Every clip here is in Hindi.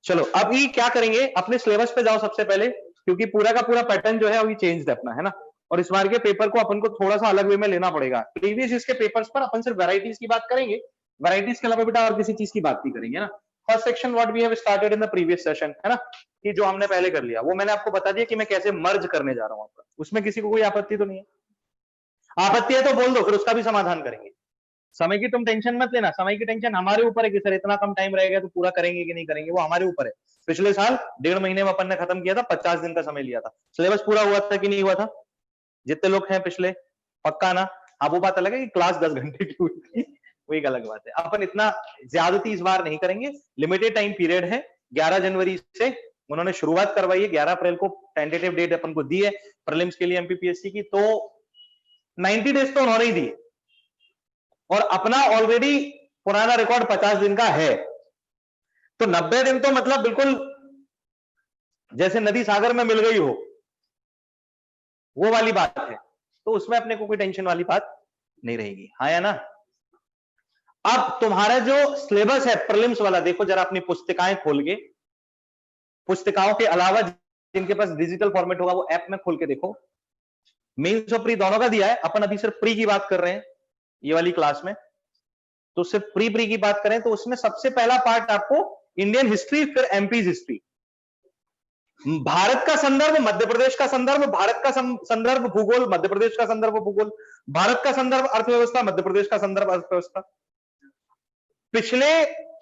चलो अभी क्या करेंगे, अपने सिलेबस पे जाओ सबसे पहले, क्योंकि पूरा का पूरा पैटर्न जो है अभी चेंज है अपना, है ना। और इस बार के पेपर को अपन को थोड़ा सा अलग वे में लेना पड़ेगा। प्रीवियस इसके पेपर्स पर अपन सिर्फ वैरायटीज की बात करेंगे, वैरायटीज के अलावा बेटा और किसी चीज की बात नहीं करेंगे ना। First section what we have started in the previous session, है ना, कि जो हमने पहले कर लिया वो मैंने आपको बता दिया कि मैं कैसे मर्ज करने जा रहा हूं आपका। उसमें किसी को कोई आपत्ति तो नहीं है? आपत्ति है तो बोल दो, फिर उसका भी समाधान करेंगे। समय की तुम टेंशन मत लेना, समय की टेंशन हमारे ऊपर है कि सर इतना कम टाइम रहेगा तो पूरा करेंगे कि नहीं करेंगे, वो हमारे ऊपर है। पिछले साल 1.5 महीने में अपन ने खत्म किया था, 50 दिन का समय लिया था। सिलेबस पूरा हुआ था कि नहीं हुआ था? जितने लोग हैं पिछले, पक्का ना? हाँ, वो बात अलग है कि क्लास 10 घंटे की हुई थी, वो एक अलग बात है। अपन इतना ज्यादती इस बार नहीं करेंगे, लिमिटेड टाइम पीरियड है। 11 जनवरी से उन्होंने शुरुआत करवाई है, 11 अप्रैल को टेंटेटिव डेट अपन को दी है प्रीलिम्स के लिए एमपीपीएससी की, तो 90 डेज तो उन्होंने ही दी है। और अपना ऑलरेडी पुराना रिकॉर्ड 50 दिन का है, तो 90 दिन तो मतलब बिल्कुल जैसे नदी सागर में मिल गई हो, वो वाली बात है। तो उसमें अपने को कोई टेंशन वाली बात नहीं रहेगी, हाँ या ना। अब तुम्हारा जो सिलेबस है प्रीलिम्स वाला, देखो जरा अपनी पुस्तिकाएं खोल के, पुस्तिकाओं के अलावा जिनके पास डिजिटल फॉर्मेट होगा वो ऐप में खोल के देखो। मेंस और प्री दोनों का दिया है, अपन अभी सिर्फ प्री की बात कर रहे हैं ये वाली क्लास में। तो सिर्फ प्री की बात करें तो उसमें सबसे पहला पार्ट आपको इंडियन हिस्ट्री, फिर एमपीज हिस्ट्री। भारत का संदर्भ, मध्य प्रदेश का संदर्भ, भारत का संदर्भ भूगोल, मध्य प्रदेश का संदर्भ भूगोल, भारत का संदर्भ अर्थव्यवस्था, मध्य प्रदेश का संदर्भ अर्थव्यवस्था। पिछले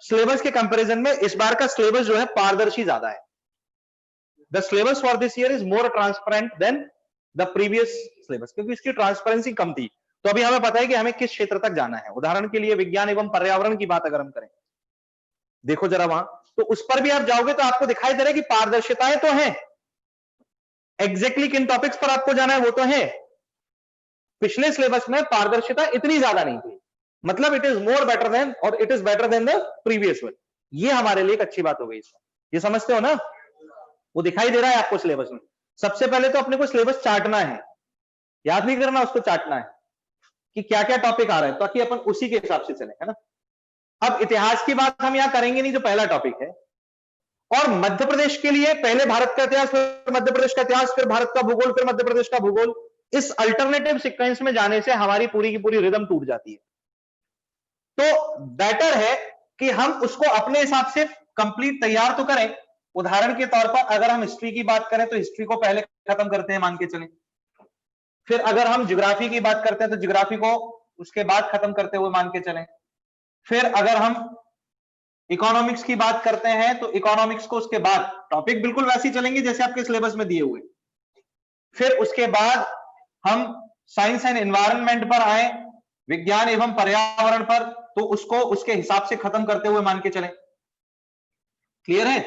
सिलेबस के कंपैरिजन में इस बार का सिलेबस जो है पारदर्शी ज्यादा है। The syllabus for this year is more transparent than the previous syllabus, क्योंकि इसकी ट्रांसपेरेंसी कम थी। तो अभी हमें पता है कि हमें किस क्षेत्र तक जाना है। उदाहरण के लिए विज्ञान एवं पर्यावरण की बात अगर हम करें, देखो जरा वहां, तो उस पर भी आप जाओगे तो आपको दिखाई दे रहा है कि पारदर्शिताएं तो हैं, एग्जैक्टली किन टॉपिक्स पर आपको जाना है वो तो है। पिछले सिलेबस में पारदर्शिता इतनी ज्यादा नहीं थी, मतलब it is more better than, और it is better than the previous one. ये हमारे लिए एक अच्छी बात हो गई इसमें, ये समझते हो ना। वो दिखाई दे रहा है आपको सिलेबस में। सबसे पहले तो अपने को सिलेबस चाटना है, याद नहीं करना, उसको चाटना है कि क्या क्या टॉपिक आ रहा है, ताकि अपन उसी के हिसाब से चले, है ना। अब इतिहास की बात हम यहां करेंगे नहीं, जो पहला टॉपिक है। और मध्य प्रदेश के लिए पहले भारत का इतिहास, फिर मध्य प्रदेश का इतिहास, फिर भारत का भूगोल, फिर मध्य प्रदेश का भूगोल। इस अल्टरनेटिव सीक्वेंस में जाने से हमारी पूरी की पूरी रिदम टूट जाती है। तो बेटर है कि हम उसको अपने हिसाब से कंप्लीट तैयार तो करें। उदाहरण के तौर पर अगर हम हिस्ट्री की बात करें तो हिस्ट्री को पहले खत्म करते हैं, मान के चलें। फिर अगर हम ज्योग्राफी की बात करते हैं तो ज्योग्राफी को उसके बाद खत्म करते हुए मान के चलें। फिर अगर हम इकोनॉमिक्स की बात करते हैं तो इकोनॉमिक्स को उसके बाद, टॉपिक बिल्कुल वैसे ही चलेंगे जैसे आपके सिलेबस में दिए हुए। फिर उसके बाद हम साइंस एंड एनवायरनमेंट पर आए, विज्ञान एवं पर्यावरण पर, तो उसको उसके हिसाब से खत्म करते हुए मान के चलें। क्लियर है?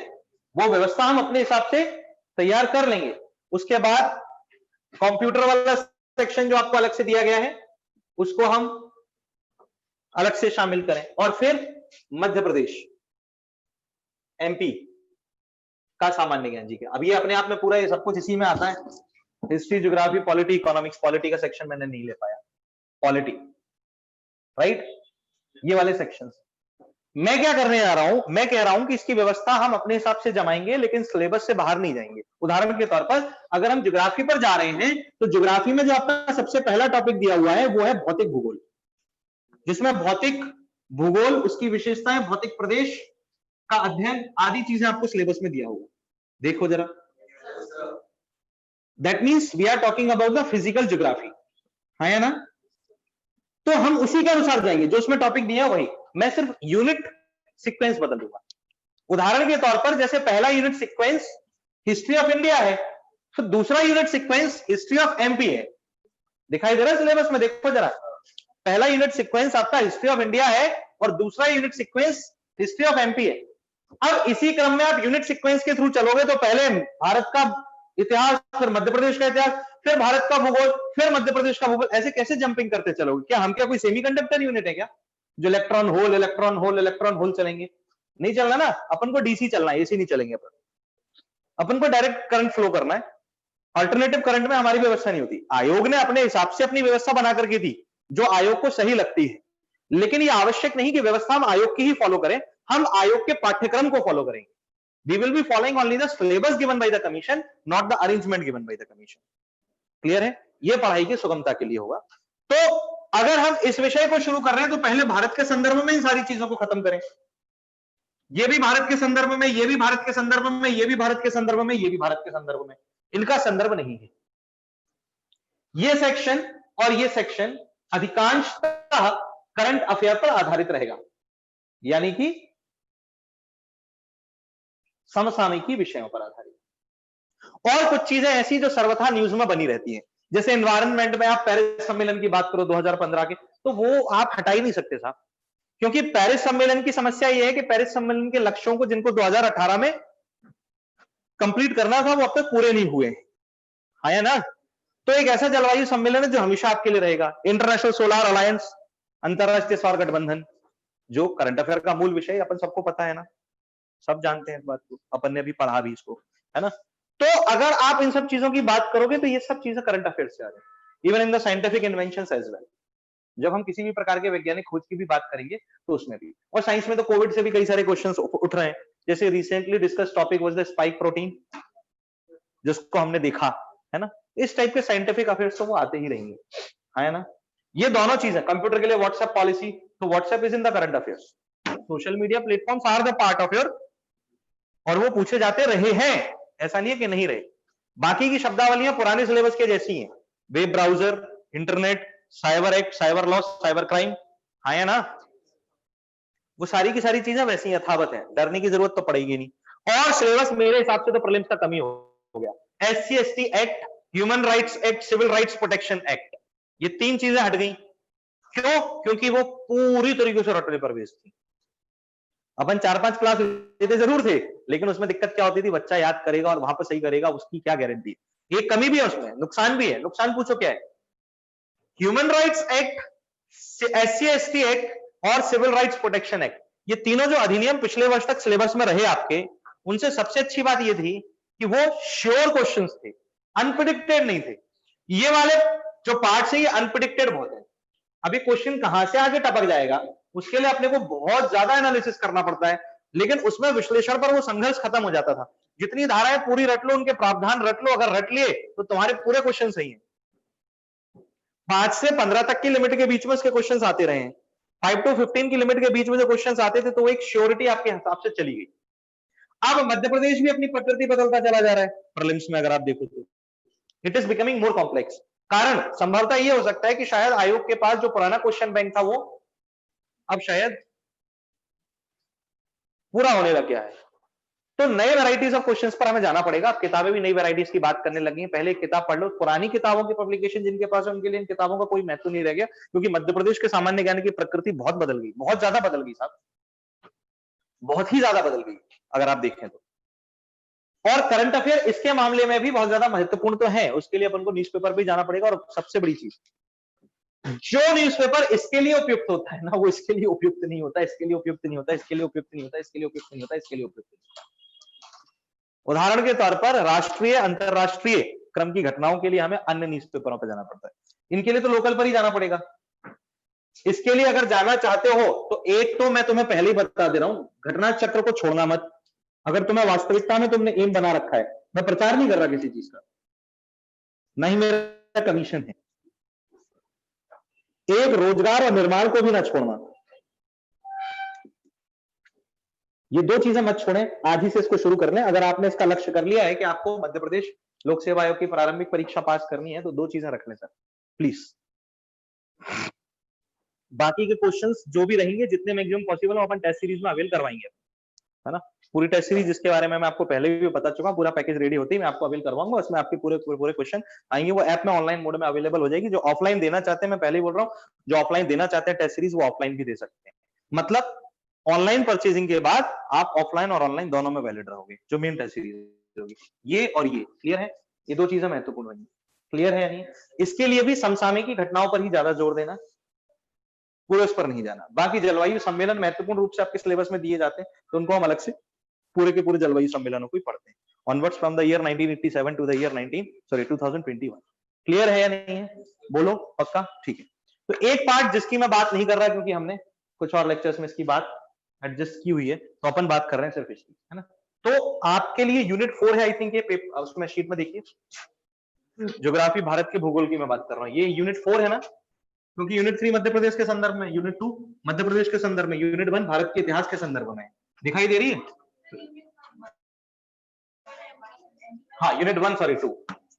वो व्यवस्था हम अपने हिसाब से तैयार कर लेंगे। उसके बाद कंप्यूटर वाला सेक्शन जो आपको अलग से दिया गया है उसको हम अलग से शामिल करें। और फिर मध्य प्रदेश, एमपी का सामान्य ज्ञान जी के। अब ये अपने आप में पूरा ये सब कुछ इसी में आता है, history, geography, polity, economics. Polity का सेक्शन मैंने नहीं ले पाया, पॉलिटी, राइट, ये वाले सेक्शंस। मैं क्या करने जा रहा हूं, मैं कह रहा हूं कि इसकी व्यवस्था हम अपने हिसाब से जमाएंगे, लेकिन सिलेबस से बाहर नहीं जाएंगे। उदाहरण के तौर पर अगर हम ज्योग्राफी पर जा रहे हैं तो ज्योग्राफी में जो आपका सबसे पहला टॉपिक दिया हुआ है वो है भौतिक भूगोल, जिसमें भौतिक भूगोल, उसकी विशेषताएं, भौतिक प्रदेश का अध्ययन आदि चीजें आपको सिलेबस में दिया होगा। देखो जरा, that means we are talking about the physical geography, हाँ या ना। तो हम उसी के अनुसार जाएंगे, जो उसमें टॉपिक दिया है वही। मैं सिर्फ यूनिट सीक्वेंस बदल दूंगा। उदाहरण के तौर पर जैसे पहला unit sequence history of India है, तो दूसरा unit sequence history of MP है। दिखाई दे रहा है सिलेबस में? देखो जरा, पहला यूनिट सीक्वेंस आपका हिस्ट्री ऑफ इंडिया है और दूसरा unit sequence history of MP है। अब इसी क्रम में आप यूनिट सीक्वेंस के थ्रू चलोगे तो पहले भारत का इतिहास, फिर मध्य प्रदेश का इतिहास, फिर भारत का भूगोल, फिर मध्य प्रदेश का भूगोल, ऐसे कैसे जंपिंग करते चलोगे? क्या हम क्या कोई सेमीकंडक्टर यूनिट है क्या, जो electron hole electron hole electron hole चलेंगे? नहीं चलना ना, अपन को डीसी चलना है, एसी नहीं चलेंगे। अपन को डायरेक्ट करंट फ्लो करना है। अल्टरनेटिव करंट में हमारी व्यवस्था नहीं होती। आयोग ने अपने हिसाब से अपनी व्यवस्था बना करके दी, जो आयोग को सही लगती है, लेकिन यह आवश्यक नहीं कि व्यवस्था हम आयोग की ही फॉलो करें, हम आयोग के पाठ्यक्रम को फॉलो करेंगे। We will be following only the syllabus given by the commission, not the arrangement given by the commission. Clear है? ये पढ़ाई की सुगमता के लिए होगा। तो अगर हम इस विषय को शुरू कर रहे हैं तो पहले भारत के संदर्भ में इन सारी चीजों को खत्म करें। ये भी भारत के संदर्भ में, ये भी भारत के संदर्भ में, ये भी भारत के संदर्भ में, ये भी भारत के संदर्भ में, इनका संदर्भ नहीं है। ये सेक्शन और ये सेक्शन अधिकांशतः करंट अफेयर पर आधारित रहेगा, यानी कि समसामयिकी विषयों पर आधारित। और कुछ चीजें ऐसी जो सर्वथा न्यूज में बनी रहती हैं, जैसे एनवायरनमेंट में आप पेरिस सम्मेलन की बात करो 2015 के, तो वो आप हटा ही नहीं सकते साहब, क्योंकि पेरिस सम्मेलन की समस्या यह है कि पेरिस सम्मेलन के लक्ष्यों को जिनको 2018 में कंप्लीट करना था वो अब तक पूरे नहीं हुए, है ना। तो एक ऐसा जलवायु सम्मेलन है जो हमेशा आपके लिए रहेगा। इंटरनेशनल सोलर अलायंस, अंतरराष्ट्रीय सौर गठबंधन, जो करंट अफेयर का मूल विषय अपन सबको पता है ना, सब जानते हैं इस बात को, अपन ने अभी पढ़ा भी इसको, है ना। तो अगर आप इन सब चीजों की बात करोगे तो ये सब चीजें करंट अफेयर से आ रही है, even in the scientific inventions as well. जब हम किसी भी प्रकार के वैज्ञानिक खोज की भी बात करेंगे तो उसमें भी, और साइंस में तो कोविड से भी कई सारे क्वेश्चंस उठ रहे हैं, जैसे recently discuss topic was the spike protein, जिसको हमने देखा, है ना। इस टाइप के साइंटिफिक अफेयर्स तो वो आते ही रहेंगे, है ना। ये दोनों चीजें, कंप्यूटर के लिए व्हाट्सएप पॉलिसी, तो WhatsApp is in the current affairs, social media platforms are the part of your, और वो पूछे जाते रहे हैं, ऐसा नहीं है कि नहीं रहे। बाकी की शब्दावलियां पुराने सिलेबस के जैसी हैं, web browser, internet, cyber act, cyber law, cyber crime, है ना, वो सारी की सारी चीजें वैसी यथावत है, डरने की जरूरत तो पड़ेगी नहीं। और सिलेबस मेरे हिसाब से तो प्रीलिम्स का कमी हो गया। SC ST act, human rights act, civil rights protection act, ये तीन चीजें हट गई। क्यों? क्योंकि वो पूरी तरीके से रटने पर बेस्ड थी। अपन 4-5 क्लास लेते जरूर थे, लेकिन उसमें दिक्कत क्या होती थी, बच्चा याद करेगा और वहां पर सही करेगा, उसकी क्या गारंटी है। ये कमी भी है उसमें, नुकसान भी है। नुकसान पूछो क्या है? Human rights act, SC ST act और सिविल राइट्स प्रोटेक्शन एक्ट, ये तीनों जो अधिनियम पिछले वर्ष तक सिलेबस में रहे आपके, उनसे सबसे अच्छी बात ये थी कि वो श्योर क्वेश्चंस थे, अनप्रिडिक्टेड नहीं थे। ये वाले जो पार्ट्स है ये अनप्रिडिक्टेड बहुत है। अभी क्वेश्चन कहां से आगे टपक जाएगा, उसके लिए अपने को बहुत ज्यादा एनालिसिस करना पड़ता है, लेकिन उसमें विश्लेषण पर वो संघर्ष खत्म हो जाता था। जितनी धाराएं पूरी रट लो, उनके प्रावधान रट लो, अगर रट लिए तो तुम्हारे पूरे क्वेश्चन सही हैं। 5 से 15 तक की लिमिट के बीच में उसके क्वेश्चंस आते रहे हैं। 5 to 15 की लिमिट के बीच में जो क्वेश्चंस आते थे, तो वो एक श्योरिटी आपके हिसाब से चली गई। अब मध्य प्रदेश भी अपनी प्रकृति बदलता चला जा रहा है प्रीलिम्स में, अगर आप देखो तो it is becoming more complex. कारण संभवतः ये हो सकता है कि शायद आयोग के पास जो पुराना क्वेश्चन बैंक था वो अब शायद पूरा होने लग गया है, तो नए वैरायटीज ऑफ क्वेश्चंस पर हमें जाना पड़ेगा। अब किताबें भी नई वैरायटीज की बात करने लगी हैं। पहले किताब पढ़ लो, पुरानी किताबों की पब्लिकेशन जिनके पास है उनके लिए इन किताबों का कोई महत्व नहीं रह गया, क्योंकि मध्य प्रदेश के सामान्य ज्ञान की प्रकृति बहुत बदल गई, बहुत ज्यादा बदल गई साहब, बहुत ही ज्यादा बदल गई अगर आप देखें तो। और करंट अफेयर इसके मामले में भी बहुत ज्यादा महत्वपूर्ण तो है, उसके लिए अपन को न्यूज़पेपर भी जाना पड़ेगा। और सबसे बड़ी चीज, जो न्यूज़पेपर इसके लिए उपयुक्त होता है ना, वो इसके लिए उपयुक्त नहीं होता, इसके लिए उपयुक्त नहीं होता, इसके लिए उपयुक्त नहीं होता, इसके लिए उपयुक्त नहीं होता, इसके लिए उपयुक्त नहीं होता। उदाहरण के तौर पर राष्ट्रीय अंतरराष्ट्रीय क्रम की घटनाओं के लिए हमें अन्य न्यूज़पेपरों पर जाना पड़ता है, इनके लिए तो लोकल पर ही जाना पड़ेगा। इसके लिए अगर जाना चाहते हो तो एक तो मैं तुम्हें पहले ही बता दे रहा हूं, घटना चक्र को छोड़ना मत। अगर तुम्हें वास्तविकता में तुमने एम बना रखा है, मैं प्रचार नहीं कर रहा किसी चीज का, ना ही मेरा कमीशन है, एक रोजगार और निर्माण को भी ना छोड़ना। ये दो चीजें मत छोड़ें, आज ही से इसको शुरू कर लें। अगर आपने इसका लक्ष्य कर लिया है कि आपको मध्य प्रदेश लोक सेवा आयोग की प्रारंभिक परीक्षा पास करनी है, तो दो चीजें रख लें सर प्लीज। बाकी के क्वेश्चंस जो भी रहेंगे, जितने मैक्सिमम पॉसिबल हो अपन टेस्ट सीरीज में अवेल करवाएंगे, है ना। पूरी टेस्ट सीरीज जिसके बारे में मैं आपको पहले भी बता चुका हूं, पूरा पैकेज रेडी होती है मैं आपको अवेल करवाऊंगा। उसमें आपके पूरे क्वेश्चन आएंगे, वो ऐप में ऑनलाइन मोड में अवेलेबल हो जाएगी। जो ऑफलाइन देना चाहते हैं, मैं पहले ही बोल रहा हूँ, जो ऑफलाइन देना चाहते हैं टेस्ट सीरीज, वो ऑफलाइन भी दे सकते हैं। मतलब ऑनलाइन परचेजिंग के बाद आप ऑफलाइन और ऑनलाइन दोनों में वैलिड रहोगे, जो मेन टेस्ट सीरीज होगी। ये और ये क्लियर है, ये दो चीजें महत्वपूर्ण रहेंगी। क्लियर है या नहीं? इसके लिए भी समसामयिक घटनाओं पर ही ज्यादा जोर देना, पूरे उस पर नहीं जाना। बाकी जलवायु सम्मेलन महत्वपूर्ण रूप से आपके सिलेबस में दिए जाते हैं, तो उनको हम अलग से पूरे के पूरे जलवायु सम्मेलनों को ही पढ़ते हैं, onwards from the year 1987 to the year 2021। क्लियर है या नहीं है? बोलो पक्का? ठीक है। तो एक पार्ट जिसकी मैं बात नहीं कर रहा, क्योंकि हमने कुछ और लेक्चर्स में इसकी बात एडजस्ट की हुई है, तो अपन बात कर रहे हैं सिर्फ इसकी, है ना। तो आपके लिए यूनिट 4 है आई थिंक, ये उसमें शीट में देखिए, ज्योग्राफी भारत के भूगोल की मैं बात कर रहा हूँ, ये यूनिट 4 है ना, क्योंकि यूनिट 3 मध्य प्रदेश के संदर्भ में, यूनिट 2 मध्य प्रदेश के संदर्भ में, यूनिट 1 भारत के इतिहास के संदर्भ में। दिखाई दे रही है? हाँ, unit 1 sorry 2,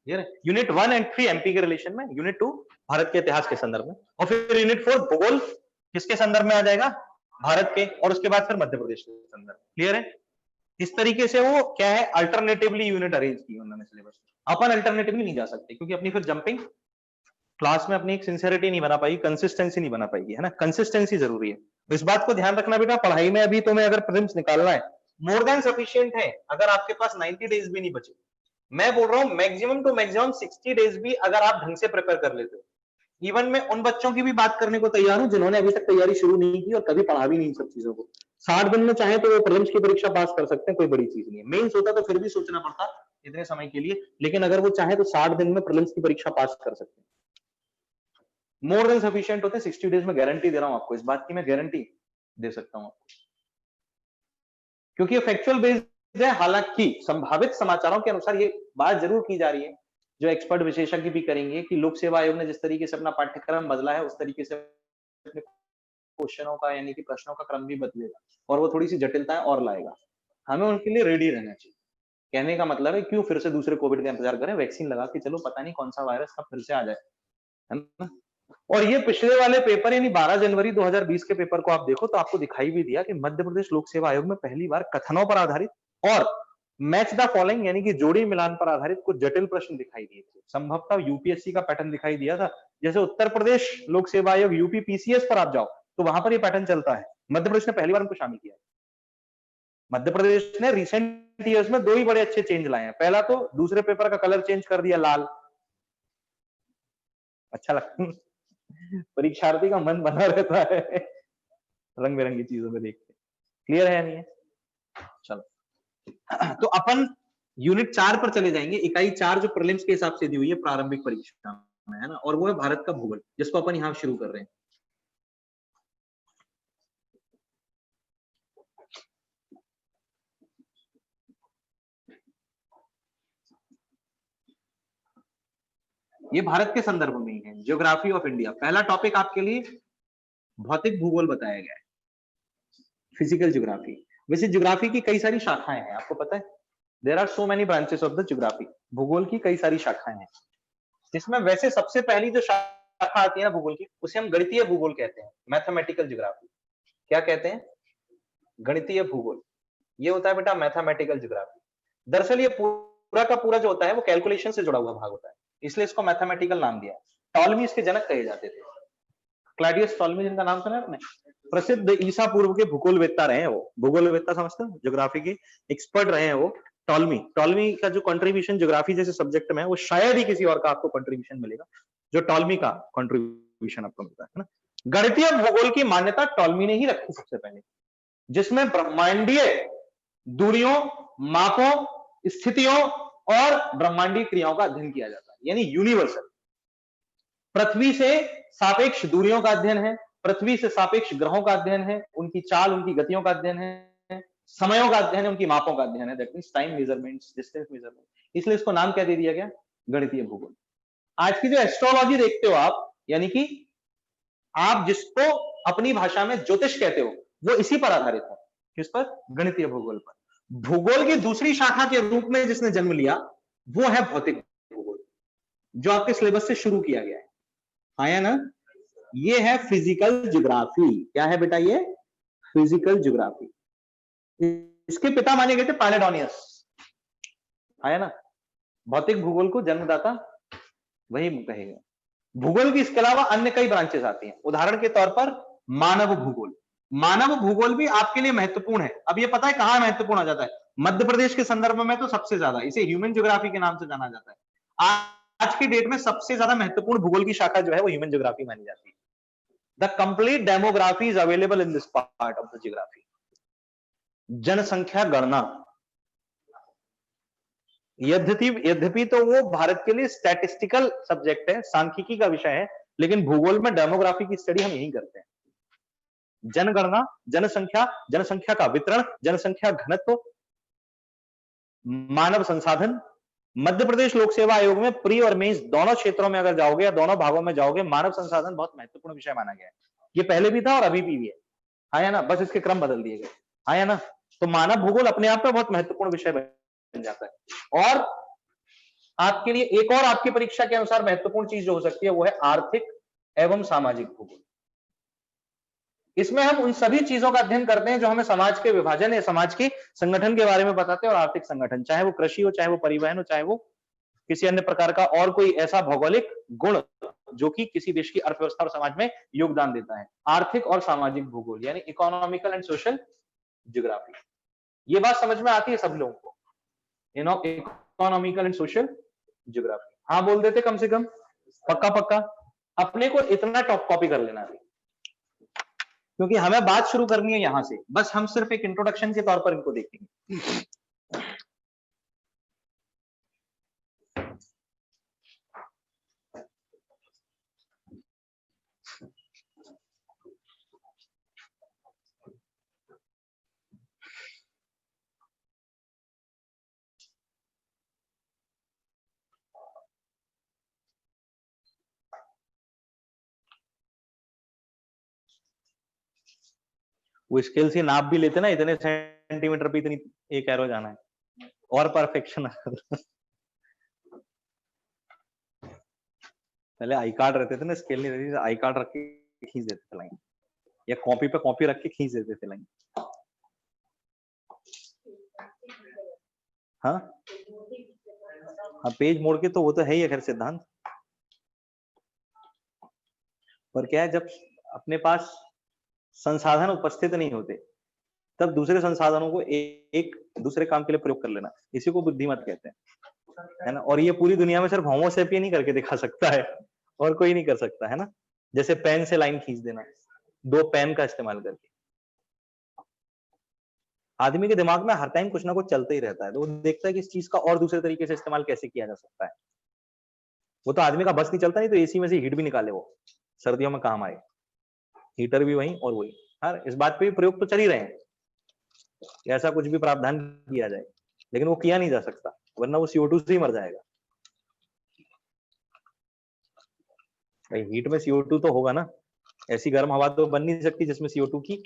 unit 1 and 3 MP के रिलेशन में, यूनिट 2 भारत के इतिहास के संदर्भ में, और फिर यूनिट 4 भूगोल किसके संदर्भ में आ जाएगा? भारत के, और उसके बाद फिर मध्य प्रदेश के संदर्भ। क्लियर है? इस तरीके से वो क्या है, अल्टरनेटिवली यूनिट अरेंज की उन्होंने सिलेबस। अपन अल्टरनेटिवली नहीं जा सकते, क्योंकि अपनी फिर जंपिंग क्लास में अपनी एक सिंसियरिटी नहीं बना पाएगी, कंसिस्टेंसी नहीं बना पाएगी, है ना, कंसिस्टेंसी जरूरी है। तो इस बात को ध्यान रखना बेटा, पढ़ाई में अभी तुम्हें अगर प्रीलिम्स निकालना है, मोर देन सफिशिएंट है, अगर आपके पास 90 डेज भी नहीं बचे, मैं बोल रहा हूं मैक्सिमम टू मैक्सिमम 60 डेज भी अगर आप ढंग से प्रिपेयर कर लेते हो। इवन मैं उन बच्चों की भी बात करने को तैयार हूं जिन्होंने अभी तक तैयारी शुरू नहीं की और कभी पढ़ा भी नहीं सब चीजों को। 60 दिन में चाहे तो वो प्रीलिम्स की परीक्षा पास कर सकते हैं, कोई बड़ी चीज नहीं है। मेंस होता तो फिर भी सोचना पड़ता इतने समय के लिए, लेकिन अगर वो चाहे तो 60 दिन में प्रीलिम्स की परीक्षा पास कर सकते हैं। मोर देन सफिशिएंट होते हैं 60 डेज में, गारंटी दे रहा हूं आपको, इस बात की मैं गारंटी दे सकता हूं आपको, क्योंकि ये फैक्चुअल बेस्ड है। हालांकि संभावित समाचारों के अनुसार ये बात जरूर की जा रही है, जो एक्सपर्ट विशेषज्ञ भी करेंगे, कि लोक सेवा आयोग ने जिस तरीके से अपना पाठ्यक्रम बदला है, उस तरीके से अपने क्वेश्चनों का यानी कि प्रश्नों का क्रम भी बदलेगा, और वो थोड़ी सी जटिलताएं और लाएगा। हमें उनके लिए रेडी रहना चाहिए। कहने का मतलब है, क्यों फिर से दूसरे कोविड का इंतजार करें, वैक्सीन लगा के चलो, पता नहीं कौन सा वायरस कब फिर से आ जाए, है ना। और ये पिछले वाले पेपर यानी 12 जनवरी 2020 के पेपर को आप देखो तो आपको दिखाई भी दिया कि मध्य प्रदेश लोक सेवा आयोग में पहली बार कथनों पर आधारित और मैच द फॉलोइंग यानी कि जोड़ी मिलान पर आधारित कुछ जटिल प्रश्न दिखाई दिए थे। संभवतः यूपीएससी का पैटर्न दिखाई दिया था। जैसे उत्तर प्रदेश लोक सेवा आयोग यूपी पीसीएस पर आप जाओ तो वहां पर ये पैटर्न चलता है। मध्य प्रदेश ने पहली बार उनको शामिल किया है। मध्य प्रदेश ने रिसेंट ईयर्स में 2 ही बड़े अच्छे चेंज लाए हैं। पहला तो दूसरे पेपर का कलर चेंज कर दिया लाल, अच्छा लगता है, परीक्षार्थी का मन बना रहता है रंग बिरंगी चीजों को देख के। क्लियर है या नहीं है? चलो तो अपन यूनिट 4 पर चले जाएंगे। इकाई 4 जो प्रीलिम्स के हिसाब से दी हुई है प्रारंभिक परीक्षा में, है ना, और वो है भारत का भूगोल, जिसको अपन यहां शुरू कर रहे हैं। ये भारत के संदर्भ में ही है, ज्योग्राफी ऑफ इंडिया। पहला टॉपिक आपके लिए भौतिक भूगोल बताया गया है, फिजिकल ज्योग्राफी। वैसे ज्योग्राफी की कई सारी शाखाएं हैं, आपको पता है, there are so many branches of the geography. भूगोल की कई सारी शाखाएं हैं, जिसमें वैसे सबसे पहली जो शाखा आती है ना भूगोल की, उसे हम गणितीय भूगोल कहते हैं, मैथमेटिकल ज्योग्राफी। क्या कहते हैं? गणितीय भूगोल। ये होता है बेटा मैथमेटिकल ज्योग्राफी। दरअसल ये पूरा का पूरा जो होता है वो कैलकुलेशन से जुड़ा हुआ भाग होता है, इसलिए इसको मैथमेटिकल नाम दिया। टॉलमी इसके जनक कहे जाते थे, क्लॉडियस टॉलमी, जिनका नाम सुना है आपने, प्रसिद्ध ईसा पूर्व के भूगोलवेत्ता रहे हैं वो। भूगोलवेत्ता समझते हो, ज्योग्राफी के एक्सपर्ट रहे हैं वो। टॉलमी, टॉलमी का जो कंट्रीब्यूशन ज्योग्राफी जैसे सब्जेक्ट में है, वो शायद ही किसी और का आपको कंट्रीब्यूशन मिलेगा जो टॉलमी का कंट्रीब्यूशन आपको मिलता है ना। गणितीय भूगोल की मान्यता टॉलमी ने ही रखी सबसे पहले, जिसमें ब्रह्मांडीय दूरियों, मापों, स्थितियों और ब्रह्मांडीय क्रियाओं का अध्ययन किया जाता है, यानी यूनिवर्सल। पृथ्वी से सापेक्ष दूरियों का अध्ययन है, पृथ्वी से सापेक्ष ग्रहों का अध्ययन है, उनकी चाल, उनकी गतियों का अध्ययन है, समयों का अध्ययन है, उनकी मापों का अध्ययन है, that means time measurements, distance measurement. इसलिए इसको नाम क्या दे दिया गया? गणितीय भूगोल। आज की जो एस्ट्रोलॉजी देखते हो आप, यानी कि आप जिसको अपनी भाषा में ज्योतिष कहते हो, वो इसी पर आधारित है। किस पर? गणितीय भूगोल पर। भूगोल की दूसरी शाखा के रूप में जिसने जन्म लिया वो है भौतिक भूगोल, जो आपके सिलेबस से शुरू किया गया है, आया ना। ये है फिजिकल ज्योग्राफी। क्या है बेटा? ये फिजिकल ज्योग्राफी। इसके पिता माने गए थे पैलेडोनियस, आया ना। भौतिक भूगोल को जन्मदाता वही कहेगा। भूगोल की इसके अलावा अन्य कई ब्रांचेस आती हैं, उदाहरण के तौर पर मानव भूगोल। मानव भूगोल भी आपके लिए महत्वपूर्ण है। अब ये पता है कहां महत्वपूर्ण आ जाता है? मध्य प्रदेश के संदर्भ में तो सबसे ज्यादा, इसे ह्यूमन ज्योग्राफी के नाम से जाना जाता है। आज की डेट में सबसे ज्यादा महत्वपूर्ण भूगोल की शाखा जो है वो ह्यूमन ज्योग्राफी मानी जाती है। The complete demography is available in this part of the geography. जनसंख्या गणना, यद्यपि तो वो भारत के लिए स्टैटिस्टिकल सब्जेक्ट है, सांख्यिकी का विषय है, लेकिन भूगोल में डेमोग्राफी की स्टडी हम यही करते हैं। जनगणना, जनसंख्या, जनसंख्या का वितरण, जनसंख्या घनत्व, मानव संसाधन। मध्य प्रदेश लोक सेवा आयोग में प्री और मेंस दोनों क्षेत्रों में अगर जाओगे या दोनों भागों में जाओगे, मानव संसाधन बहुत महत्वपूर्ण विषय माना गया है। ये पहले भी था और अभी भी है, हाँ या ना, बस इसके क्रम बदल दिए गए, हाँ या ना। तो मानव भूगोल अपने आप में बहुत महत्वपूर्ण विषय बन जाता है। और आपके लिए एक और आपकी परीक्षा के अनुसार महत्वपूर्ण चीज जो हो सकती है वो है आर्थिक एवं सामाजिक भूगोल। इसमें हम उन सभी चीजों का अध्ययन करते हैं जो हमें समाज के विभाजन या समाज के संगठन के बारे में बताते हैं, और आर्थिक संगठन, चाहे वो कृषि हो, चाहे वो परिवहन हो, चाहे वो किसी अन्य प्रकार का और कोई ऐसा भौगोलिक गुण जो कि किसी देश की अर्थव्यवस्था और समाज में योगदान देता है। आर्थिक और सामाजिक भूगोल यानी इकोनॉमिकल एंड सोशल ज्योग्राफी। ये बात समझ में आती है सब लोगों को, इकोनॉमिकल एंड सोशल ज्योग्राफी? हाँ बोल देते कम से कम, पक्का पक्का। अपने को इतना टॉप कॉपी कर लेना है क्योंकि हमें बात शुरू करनी है यहां से, बस हम सिर्फ एक इंट्रोडक्शन के तौर पर इनको देखेंगे। वो स्केल से नाप भी लेते ना, इतने सेंटीमीटर पे इतनी एक एरो जाना है, और परफेक्शन। पहले आई कार्ड रहते थे ना, स्केल नहीं रहती, आई कार्ड रख के खींच देते थे लाइन, या कॉपी पे कॉपी रख के खींच देते थे लाइन। हाँ हाँ, पेज मोड़ के तो वो तो है ही है खैर सिद्धांत, पर क्या है जब अपने पास संसाधन उपस्थित नहीं होते तब दूसरे संसाधनों को एक दूसरे काम के लिए प्रयोग कर लेना, इसी को बुद्धिमत कहते हैं, है ना। और ये पूरी दुनिया में सिर्फ होमो सेपियन ही करके दिखा सकता है, और कोई नहीं कर सकता, है ना। जैसे पेन से लाइन खींच देना, दो पेन का इस्तेमाल करके। आदमी के दिमाग में हर टाइम कुछ ना कुछ चलता ही रहता है, तो वो देखता है कि इस चीज का और दूसरे तरीके से इस्तेमाल कैसे किया जा सकता है। वो तो आदमी का बस नहीं चलता, नहीं तो एसी में से हीट भी निकाले वो, सर्दियों में काम आए। हीटर भी वही और वही, हाँ इस बात पे भी प्रयोग तो चल ही रहे हैं, ऐसा कुछ भी प्रावधान किया जाए, लेकिन वो किया नहीं जा सकता, वरना वो CO2 से ही मर जाएगा। भाई हीट में CO2 तो होगा ना, ऐसी गर्म हवा तो बन नहीं सकती जिसमें CO2 की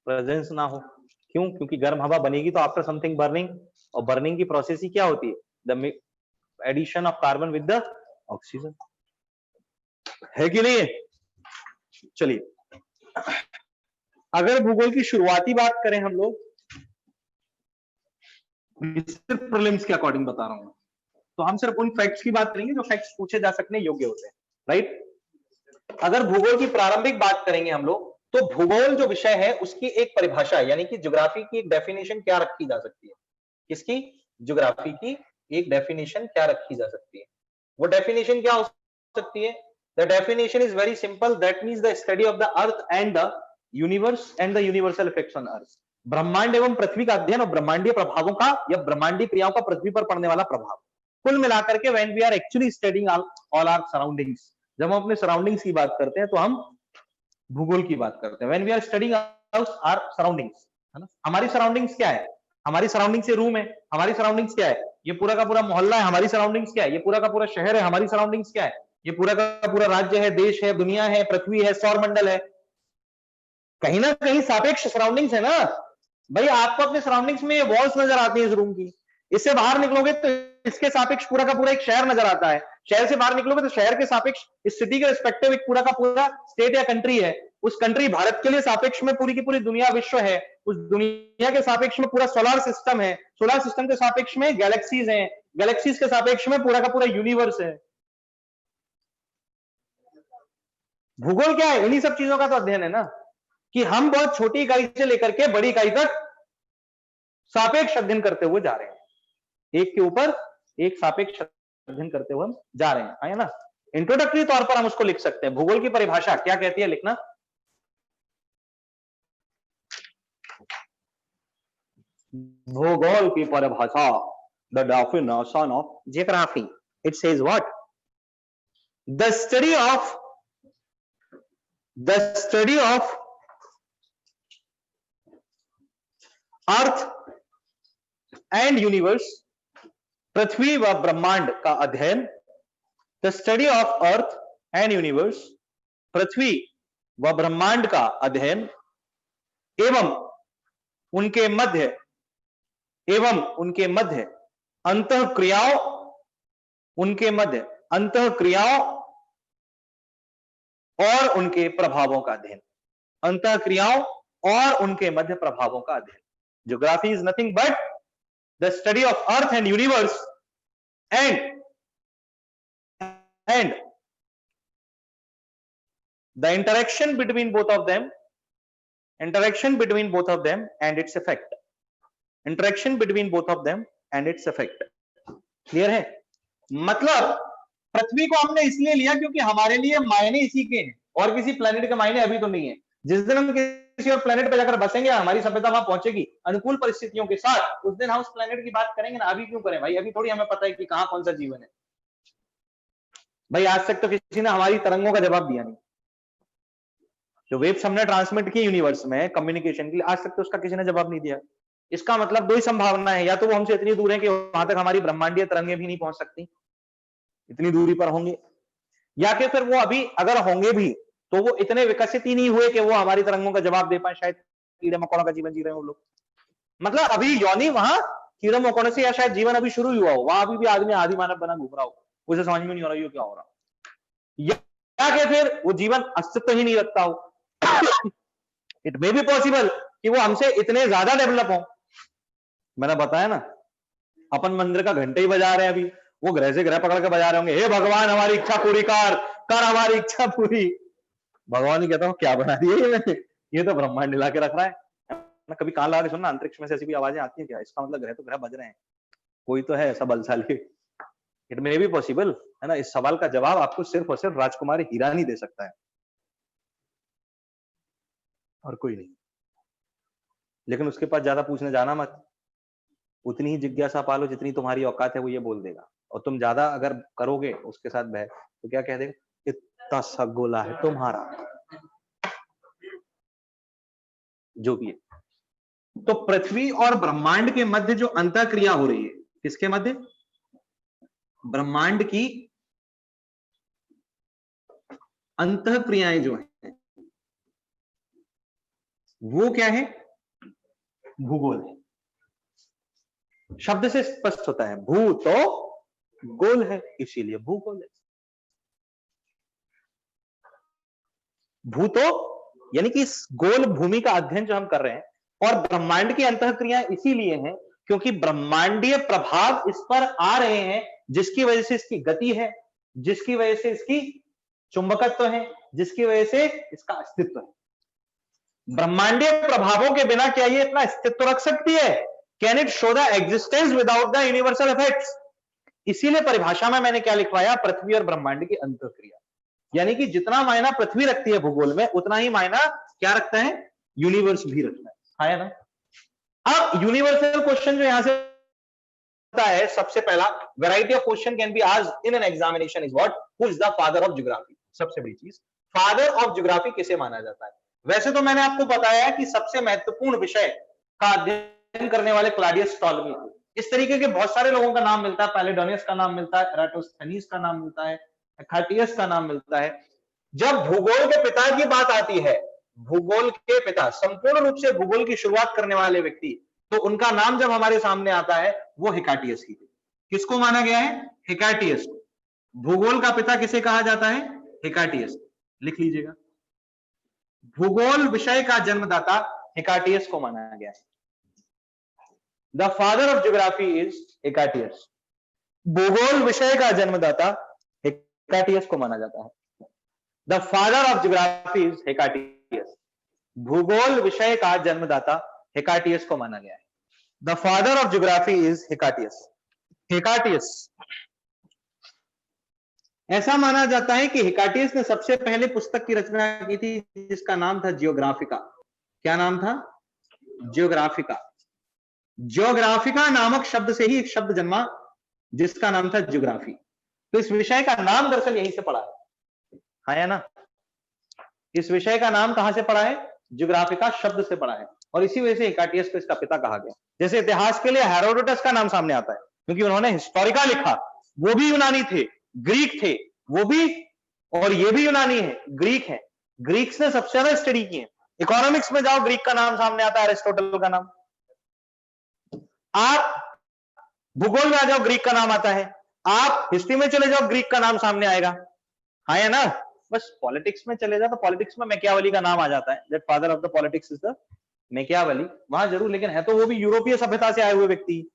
प्रेजेंस ना हो। क्यों? क्योंकि गर्म हवा बनेगी तो आफ्टर समथिंग बर्निंग, और बर्निंग की प्रोसेस ही क्या होती है? The addition of carbon with the oxygen, है कि नहीं है? चलिए, अगर भूगोल की शुरुआती बात करें हम लोग, सिर्फ प्रीलिम्स के अकॉर्डिंग बता रहा हूं, तो हम सिर्फ उन फैक्ट्स की बात करेंगे जो फैक्ट्स पूछे जा सकने योग्य होते हैं, राइट। अगर भूगोल की प्रारंभिक बात करेंगे हम लोग, तो भूगोल जो विषय है उसकी एक परिभाषा यानी कि ज्योग्राफी की एक डेफिनेशन क्या रखी जा सकती है? किसकी? ज्योग्राफी की एक डेफिनेशन क्या रखी जा सकती है? वो डेफिनेशन क्या हो सकती है? The definition is very simple, that means the study of the earth and the universe and the universal effects on earth. ब्रह्मांड एवं पृथ्वी का अध्ययन और ब्रह्मांडीय प्रभावों का या ब्रह्मांडीय क्रियाओं का पृथ्वी पर पड़ने वाला प्रभाव, कुल मिलाकर के when we are actually studying all our surroundings, जब हम अपने सराउंडिंग्स की बात करते हैं तो हम भूगोल की बात करते हैं। When we are studying our surroundings, है ना, हमारी सराउंडिंग्स क्या है? हमारी सराउंडिंग्स ये रूम है, हमारी सराउंडिंग्स क्या है? ये पूरा का पूरा मोहल्ला है, हमारी सराउंडिंग्स क्या है? ये पूरा का पूरा शहर है, हमारी सराउंडिंग्स क्या है? ये पूरा का पूरा राज्य है, देश है, दुनिया है, पृथ्वी है, सौर मंडल है। कहीं ना कहीं सापेक्ष सराउंडिंग्स है ना भाई। आपको अपने सराउंडिंग्स में वॉल्स नजर आती है इस रूम की, इससे बाहर निकलोगे तो इसके सापेक्ष पूरा का पूरा एक शहर नजर आता है, शहर से बाहर निकलोगे तो शहर के सापेक्ष इस सिटी के रिस्पेक्टिव एक पूरा का पूरा स्टेट या कंट्री है, उस कंट्री भारत के लिए सापेक्ष में पूरी की पूरी दुनिया विश्व है, उस दुनिया के सापेक्ष में पूरा सोलर सिस्टम है, सोलर सिस्टम के सापेक्ष में गैलेक्सीज हैं, गैलेक्सीज के सापेक्ष में पूरा का पूरा यूनिवर्स है। भूगोल क्या है? इन्हीं सब चीजों का तो अध्ययन है ना, कि हम बहुत छोटी इकाई से लेकर के बड़ी इकाई तक सापेक्ष अध्ययन करते हुए जा रहे हैं, एक के ऊपर एक सापेक्ष अध्ययन करते हुए हम जा रहे हैं, है ना। इंट्रोडक्टरी तौर पर हम उसको लिख सकते हैं। भूगोल की परिभाषा क्या कहती है? लिखना, भूगोल की परिभाषा, the definition of geography, it says what? The study of earth and universe, पृथ्वी व ब्रह्मांड का अध्ययन, the study of earth and universe, पृथ्वी व ब्रह्मांड का अध्ययन एवं उनके मध्य अंतःक्रियाओं, उनके मध्य अंतःक्रियाओं और उनके प्रभावों का अध्ययन, अंतःक्रियाओं और उनके मध्य प्रभावों का अध्ययन। Geography is nothing but the study of earth and universe and the interaction between both of them, interaction between both of them and its effect, interaction between both of them and its effect। Clear है? मतलब पृथ्वी को हमने इसलिए लिया क्योंकि हमारे लिए मायने इसी के हैं, और किसी प्लेनेट के मायने अभी तो नहीं है। जिस दिन हम किसी और प्लेनेट पर जाकर बसेंगे, हमारी सभ्यता वहां पहुंचेगी अनुकूल परिस्थितियों के साथ, उस दिन हम उस प्लेनेट की बात करेंगे ना। अभी क्यों करें भाई? अभी थोड़ी हमें पता है कि कहां कौन सा जीवन है भाई। आज तक तो किसी ने हमारी तरंगों का जवाब दिया नहीं। जो वेव्स हमने ट्रांसमिट की यूनिवर्स में कम्युनिकेशन के लिए, आज तक तो उसका किसी ने जवाब नहीं दिया। इसका मतलब दो ही संभावना है, या तो वो हमसे इतनी दूर है कि वहां तक हमारी ब्रह्मांडीय तरंगें भी नहीं पहुंच सकती, इतनी दूरी पर होंगे, या कि फिर वो अभी अगर होंगे भी तो वो इतने विकसित ही नहीं हुए कि वो हमारी तरंगों का जवाब दे पाए। शायद कीड़े मकोड़ों का जीवन जी रहे हैं वो लोग, मतलब अभी योनि वहां कीड़े मकोड़ों से, या शायद जीवन अभी शुरू हुआ हो, वहां अभी भी आदमी आदि मानव बना घूम रहा हो, उसे समझ में नहीं आ रहा क्या हो रहा, या कि फिर वो जीवन अस्तित्व ही नहीं रखता हो। इट मे बी पॉसिबल कि वो हमसे इतने ज्यादा डेवलप हो। मैंने बताया ना, अपन मंदिर का घंटे ही बजा रहे हैं, अभी वो ग्रह से ग्रह पकड़ के बजा रहे होंगे, हे भगवान हमारी इच्छा पूरी कर हमारी इच्छा पूरी। भगवान ही कहता हूं क्या बना दिया ये मैंने, ये तो ब्रह्मांड हिला के रख रहा है ना। कभी कान लगा के सुनना, अंतरिक्ष में से ऐसी भी आवाजें आती है क्या? इसका मतलब ग्रह तो ग्रह बज रहे हैं, कोई तो है ऐसा बलशाली। इट मे बी पॉसिबल है ना। इस सवाल का जवाब आपको सिर्फ और सिर्फ राजकुमारी हीरानी दे सकता है, और कोई नहीं। लेकिन उसके पास ज्यादा पूछने जाना मत, उतनी ही जिज्ञासा पालो जितनी तुम्हारी औकात है, वो ये बोल देगा। और तुम ज्यादा अगर करोगे उसके साथ बहस, तो क्या कह देगा? इतना सा गोला है तुम्हारा, जो भी है। तो पृथ्वी और ब्रह्मांड के मध्य जो अंतःक्रिया हो रही है, किसके मध्य? ब्रह्मांड की अंतःक्रियाएं जो है वो क्या है? भूगोल है। शब्द से स्पष्ट होता है, भू तो गोल है, इसीलिए भूगोल है। भू तो यानी कि इस गोल भूमि का अध्ययन जो हम कर रहे हैं, और ब्रह्मांड की अंतःक्रिया इसीलिए है क्योंकि ब्रह्मांडीय प्रभाव इस पर आ रहे हैं, जिसकी वजह से इसकी गति है, जिसकी वजह से इसकी चुंबकत्व है, जिसकी वजह से इसका अस्तित्व है। ब्रह्मांडीय प्रभावों के बिना क्या ये इतना अस्तित्व रख सकती है? Can it show the existence without the universal effects? इसीलिए परिभाषा में मैंने क्या लिखवाया? पृथ्वी और ब्रह्मांड की अंतःक्रिया। यानी कि जितना मायना पृथ्वी रखती है भूगोल में, उतना ही मायना क्या रखता है? यूनिवर्स भी रखता है ना। अब यूनिवर्सल क्वेश्चन जो यहां से होता है, सबसे पहला variety of question can be asked in an examination is what? Who is the father of geography? सबसे बड़ी चीज, फादर ऑफ ज्योग्राफी किसे माना जाता है? वैसे तो मैंने आपको बताया कि सबसे महत्वपूर्ण विषय का अध्ययन करने वाले क्लॉडियस टॉलमी। इस तरीके के बहुत सारे लोगों का नाम मिलता है, पैलिडोनियस का नाम मिलता है, एराटोस्थेनीज का नाम मिलता है, हेक्साटियस का नाम मिलता है। जब भूगोल के पिता की बात आती है, भूगोल के पिता, संपूर्ण रूप से भूगोल की शुरुआत करने वाले व्यक्ति, तो उनका नाम जब हमारे सामने आता है वो हेक्साटियस ही। किसको माना गया है? हेक्साटियस। भूगोल का पिता किसे कहा जाता है? हेक्साटियस। लिख लीजिएगा, भूगोल विषय का जन्मदाता हेक्साटियस को माना गया है। The father of geography is Hecataeus. भूगोल विषय का जन्मदाता हेक्साटियस को माना जाता है। The father of geography is Hecataeus. भूगोल विषय का जन्मदाता हेक्साटियस को माना गया है। The father of geography is Hecataeus. Hecataeus, ऐसा माना जाता है कि हेक्साटियस ने सबसे पहले पुस्तक की रचना की थी जिसका नाम था जियोग्राफिका। क्या नाम था? जियोग्राफिका। जियोग्राफिका नामक शब्द से ही एक शब्द जन्मा जिसका नाम था ज्योग्राफी। तो इस विषय का नाम दरअसल यहीं से पड़ा है ना। इस विषय का नाम कहां से पड़ा है? ज्योग्राफिका शब्द से पड़ा है। और इसी वजह से हिकाटियस को इसका पिता कहा गया। जैसे इतिहास के लिए हेरोडोटस का नाम सामने आता है क्योंकि उन्होंने हिस्टोरिका लिखा, वो भी यूनानी थे, ग्रीक थे वो भी, और ये भी यूनानी है, ग्रीक है। ग्रीक्स ने सबसे ज्यादा स्टडी की है। इकोनॉमिक्स में जाओ, ग्रीक का नाम सामने आता है, अरिस्टोटल का नाम। आप भूगोल में आ जाओ, ग्रीक का नाम आता है। आप हिस्ट्री में चले जाओ, ग्रीक का नाम सामने आएगा। हाँ या ना? बस पॉलिटिक्स में चले जाओ तो पॉलिटिक्स में मैकियावेली का नाम आ जाता है, that father of the politics is the Machiavelli. वहां जरूर, लेकिन है तो वो भी यूरोपीय सभ्यता से आए हुए व्यक्ति।